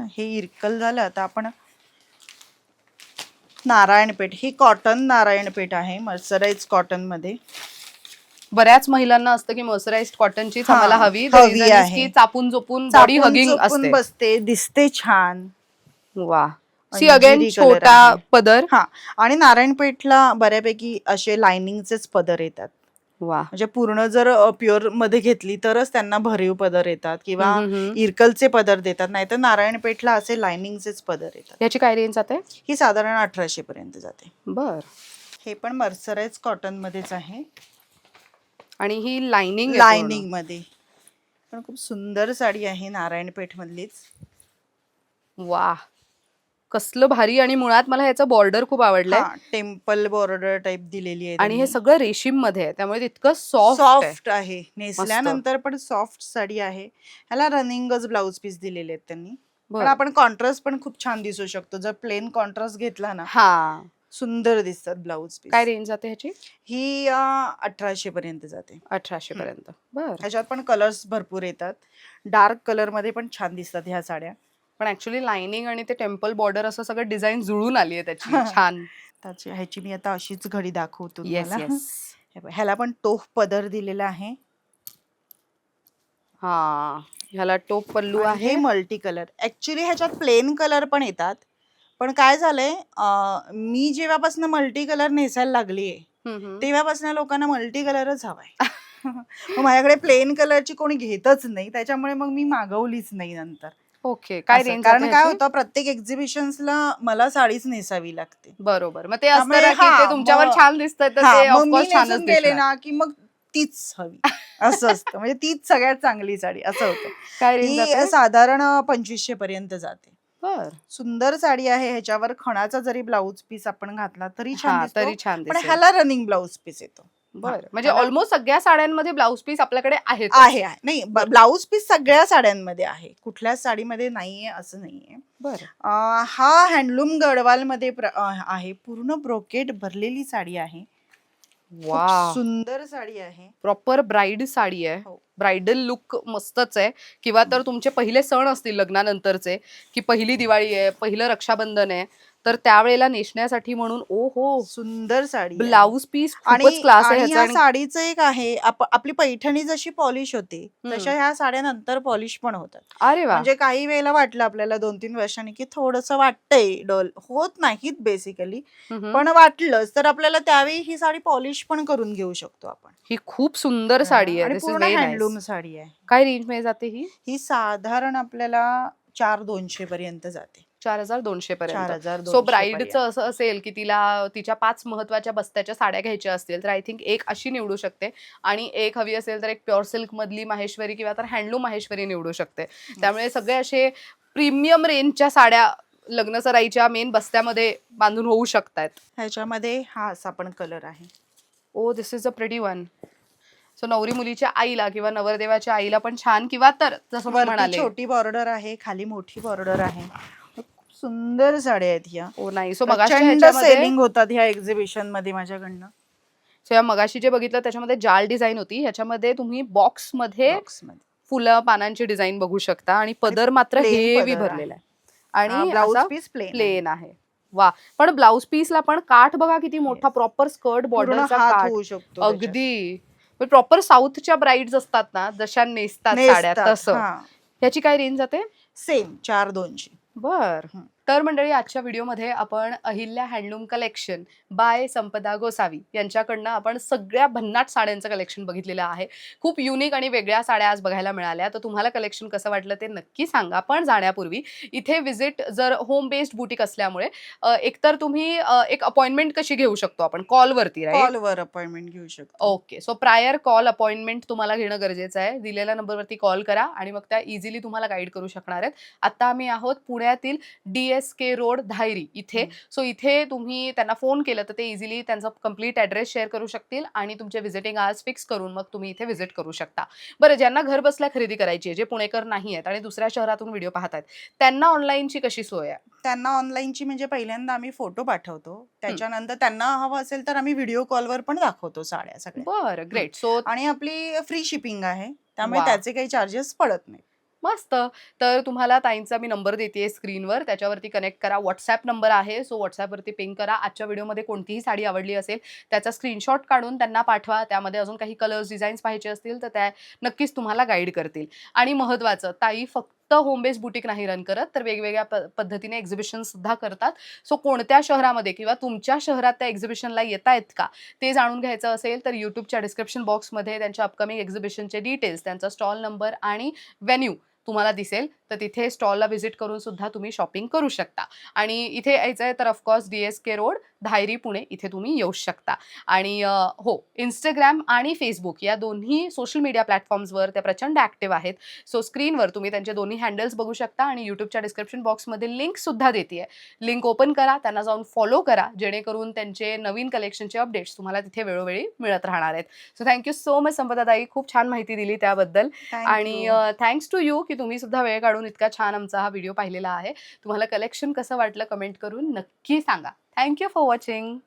हे इरकल झालं. आता आपण नारायणपेठ ही कॉटन नारायणपेठ आहे, मर्सराइज कॉटन मध्ये. बऱ्याच महिलांना असतं की मर्सराइज्ड कॉटनचीच हा, आम्हाला हवी. हवी आहे. की चापून चोपून बॉडी चापून हगिंग चोपून असते. बसते, दिसते छान. वा. सी अगेन अंजिरी कलर छोटा आहे. पदर. हा, आणि नारायणपेठला बऱ्यापैकी असे लाइनिंगचेच पदर येतात. वा. म्हणजे पूर्ण जर प्युअर मध्ये घेतली तरच त्यांना भरीव पदर येतात किंवा हम्म. इरकलचे पदर देतात, नाहीतर नारायणपेठला असे लाइनिंगचेच पदर येतात. याची काय रेंज जाते? ही साधारण 1800 पर्यंत जाते. बर. हे पण मर्सराइज कॉटन मध्येच आहे, आणि ही लाइनिंग लाइनिंग मध्ये. पण खूप सुंदर साडी आहे, नारायणपेठ मधलीच. वा. कसलं भारी. आणि मुळात मला ह्याचं बॉर्डर खूप आवडलंय. हा, टेम्पल बॉर्डर टाइप दिलेली आहे आणि हे त्यांनी. सगळं रेशीम मध्ये आहे, त्यामुळे इतकं सॉफ्ट आहे. सॉफ्ट आहे, नेसल्यानंतर पण सॉफ्ट साडी आहे. ह्याला रनिंगच ब्लाउज पीस दिलेले आहेत त्यांनी. पण बरं. आपण कॉन्ट्रास्ट पण खूप छान दिसू शकतो जर प्लेन कॉन्ट्रास्ट घेतला ना, हा. सुंदर दिसतात ब्लाउज पीस. काय रेंज जाते ह्याची? ही 1800 पर्यंत जाते. 1800 पर्यंत. बर. ह्याच्यात पण कलर्स भरपूर येतात, डार्क कलर मध्ये पण छान दिसतात ह्या साड्या. पण ऍक्च्युली लाइनिंग आणि ते टेम्पल बॉर्डर असं सगळं डिझाईन जुळून आली आहे त्याची. छान. ह्याची मी आता अशीच घडी दाखवतो येस तुम्हाला. येस. ह्याला पण टोफ पदर दिलेला आहे. हा, ह्याला टोप पल्लू आणि हे आहे. Multi colour. ऍक्च्युली ह्याच्यात प्लेन कलर पण येतात, पण काय झालंय, मी जेव्हापासून मल्टी कलर नेसायला लागलीये तेव्हापासून लोकांना मल्टी कलरच हवाय. मग माझ्याकडे प्लेन कलरची कोणी घेतच नाही, त्याच्यामुळे मग मी मागवलीच नाही नंतर. ओके. काय असं. रेंज कारण जाते काय ह्याची? होतं, प्रत्येक एक्झिबिशन्सला मला साडीच नेसावी लागते. बरोबर. मग ते असतं त्यामुळे ना की ते तुमच्यावर छान दिसतंय तर ते मग मी ऑफकोर्स छानच नेसून गेले दिसणार. ना की मग तीच हवी असं असतं. म्हणजे तीच सगळ्यात चांगली साडी असं होतं. काय रेंज ही जाते? साधारण 2500 पर्यंत जाते. बर. सुंदर साडी आहे. ह्याच्यावर खणाचा जरी ब्लाउज पीस आपण घातला तरी छान हा, दिसतो, तरी छान पण दिसेल. ह्याला रनिंग ब्लाउज पीस येतो. बर. म्हणजे ऑलमोस्ट सगळ्या साड्यांमध्ये ब्लाउज पीस आपल्याकडे आहेत. आहे. नाही, ब्लाउज पीस सगळ्या साड्यांमध्ये आहे, कुठल्याच साडीमध्ये नाहीये असं नाहीये. बर. हा हँडलूम गडवाल मध्ये आहे, पूर्ण ब्रोकेट भरलेली साडी आहे. खूप वा. सुंदर साडी आहे. प्रॉपर ब्राईड साडी आहे. हो. ब्रायडल लुक मस्तच आहे. किंवा तर तुमचे पहिले सण असतील लग्नानंतरचे, की पहिली दिवाळी आहे, पहिलं रक्षाबंधन आहे, तर त्यावेळेला नेसण्यासाठी म्हणून ओ हो, सुंदर साडी आहे. ब्लाउज पीस खूपच आणि क्लास आहे आणि ह्याचा. ह्या साडीचं एक आहे, आपली पैठणी जशी पॉलिश होते तशा ह्या साड्या नंतर पॉलिश पण होतात. अरे वा. म्हणजे काही वेळेला वाटलं आपल्याला 2-3 वर्षांनी की थोडंसं वाटतंय डल, होत नाहीत बेसिकली, पण वाटलंच तर आपल्याला त्यावेळी ही साडी पॉलिश पण करून घेऊ शकतो आपण. ही खूप सुंदर साडी आहे. आणि दिस इज पूर्ण व्हेरी हँडलूम नाईस. साडी आहे. काय रेंज मध्ये जाते ही? ही साधारण आपल्याला 4200 पर्यंत जाते. 4200 पर्यंत. 4200 सो ब्राईडचं असं असेल की तिला तिच्या 5 महत्वाच्या बस्त्याच्या साड्या घ्यायच्या असतील तर आय थिंक एक अशी निवडू शकते, आणि एक हवी असेल तर एक प्युअर सिल्क मधली माहेश्वरी किंवा तर हँडलूम माहेश्वरी निवडू शकते. त्यामुळे सगळे असे प्रीमियम रेंजच्या साड्या लग्नसराईच्या मेन बस्त्यामध्ये बांधून होऊ शकतात. ह्याच्यामध्ये हा असा पण कलर आहे. Oh, this is a pretty one. So नवरी मुलीच्या आईला किंवा नवरदेवाच्या आईला पण छान, किंवा तर जसं मी वरती म्हणाले. छोटी बॉर्डर आहे, खाली मोठी बॉर्डर आहे. खूप सुंदर साड्या आहेत ह्या. ओ नाही. सो मगाशी प्रचंड ह्याच्यामध्ये सेलिंग होतात ह्या एक्झिबिशन मध्ये माझ्याकडनं. सो या मगाशी जे बघितलं त्याच्यामध्ये जाल डिझाईन होती, ह्याच्यामध्ये तुम्ही बॉक्स मध्ये बॉक्स मध्ये फुलं पानांची डिझाईन बघू शकता, आणि पदर मात्र plain हेवी पदर भरलेला आहे. आणि ब्लाउज असा पीस प्लेन आहे. वा. पण ब्लाउज पीसला पण काठ बघा किती मोठा, प्रॉपर स्कर्ट पूर्ण बॉर्डरचा हात काठ. होऊ शकतो. अगदी प्रॉपर साऊथच्या ब्राईड्स असतात ना जशा नेसतात साड्या तसं. ह्याची काय रेंज जाते? सेम 4200. बर. तर मंडळी, आजच्या व्हिडिओमध्ये आपण अहिल्या हँडलूम कलेक्शन बाय संपदा गोसावी यांच्याकडनं आपण सगळ्या भन्नाट साड्यांचं कलेक्शन बघितलेलं आहे. खूप युनिक आणि वेगळ्या साड्या आज बघायला मिळाल्या. तर तुम्हाला कलेक्शन कसं वाटलं ते नक्की सांगा. पण जाण्यापूर्वी इथे विजिट जर होम बेस्ड बुटीक असल्यामुळे एकतर तुम्ही एक अपॉइंटमेंट कशी घेऊ शकतो आपण? कॉलवरती, राईट? कॉलवर अपॉइंटमेंट घेऊ शकतो. Okay. So prior call appointment तुम्हाला घेणं गरजेचं आहे. दिलेल्या नंबरवरती कॉल करा आणि मग त्या इझिली तुम्हाला गाईड करू शकणार आहेत. आता आम्ही आहोत पुण्यातील DSK रोड धायरी इथे. सो इथे तुम्ही त्यांना फोन केलं तर ते इझिली त्यांचा कंप्लीट ॲड्रेस शेअर करू शकतील आणि तुमचे व्हिजिटिंग आवर्स फिक्स करून मग तुम्ही इथे व्हिजिट करू शकता. बरं, ज्यांना घर बसल्या खरेदी करायची आहे, जे पुणेकर नाही आहेत आणि दुसऱ्या शहरातून व्हिडिओ पाहत आहेत, त्यांना ऑनलाईनची कशी सोय आहे? त्यांना ऑनलाईनची म्हणजे पहिल्यांदा आम्ही फोटो पाठवतो, त्याच्यानंतर त्यांना हवं असेल तर आम्ही व्हिडिओ कॉलवर पण दाखवतो साड्या सगळ्या. बरं, ग्रेट. सो आणि आपली फ्री शिपिंग आहे, त्यामुळे वा. त्याचे काही चार्जेस पडत नाही. मस्त. तर तुम्हाला ताईंचा मी नंबर देतेय स्क्रीनवर. त्याच्यावरती कनेक्ट करा. WhatsApp नंबर आहे. सो WhatsAppवरती पिंग करा. आजच्या व्हिडिओमध्ये कोणतीही साडी आवडली असेल, त्याचा स्क्रीनशॉट काढून त्यांना पाठवा. त्यामध्ये अजून काही कलर्स, डिझाईन्स पाहिजे असतील, तर त्या नक्कीच तुम्हाला गाईड करतील. आणि महत्त्वाचं, ताई फक्त होम बेस्ड बुटीक नाही रन करत, तर वेगवेगळ्या पद्धतीने एक्झिबिशनसुद्धा करतात. सो कोणत्या शहरामध्ये किंवा तुमच्या शहरात त्या एक्झिबिशनला येतायत का, ते जाणून घ्यायचं असेल, तर YouTubeच्या डिस्क्रिप्शन बॉक्समध्ये त्यांच्या अपकमिंग एक्झिबिशनचे डिटेल्स, त्यांचा स्टॉल नंबर आणि व्हेन्यू तुम्हाला दिसेल. तर तिथे स्टॉलला व्हिजिट करून सुद्धा तुम्ही शॉपिंग करू शकता. आणि इथे यायचं आहे तर of course DSK road, Dhayari, Pune इथे तुम्ही येऊ शकता. आणि हो, Instagram आणि Facebook या दोन्ही सोशल मीडिया प्लॅटफॉर्म्सवर त्या प्रचंड ॲक्टिव्ह आहेत. सो स्क्रीनवर तुम्ही त्यांचे दोन्ही हँडल्स बघू शकता आणि YouTubeच्या डिस्क्रिप्शन बॉक्समध्ये लिंकसुद्धा देते आहे. लिंक ओपन करा, त्यांना जाऊन फॉलो करा, जेणेकरून त्यांचे नवीन कलेक्शनचे अपडेट्स तुम्हाला तिथे वेळोवेळी मिळत राहणार आहेत. सो थँक सो मच संपदाताई, खूप छान माहिती दिली त्याबद्दल. थँक आणि यू. थँक्स टू यू की तुम्ही सुद्धा वेळ काढून इतका छान आमचा हा व्हिडिओ पाहिलेला आहे. तुम्हाला कलेक्शन कसं वाटलं कमेंट करून नक्की सांगा. Thank you for watching.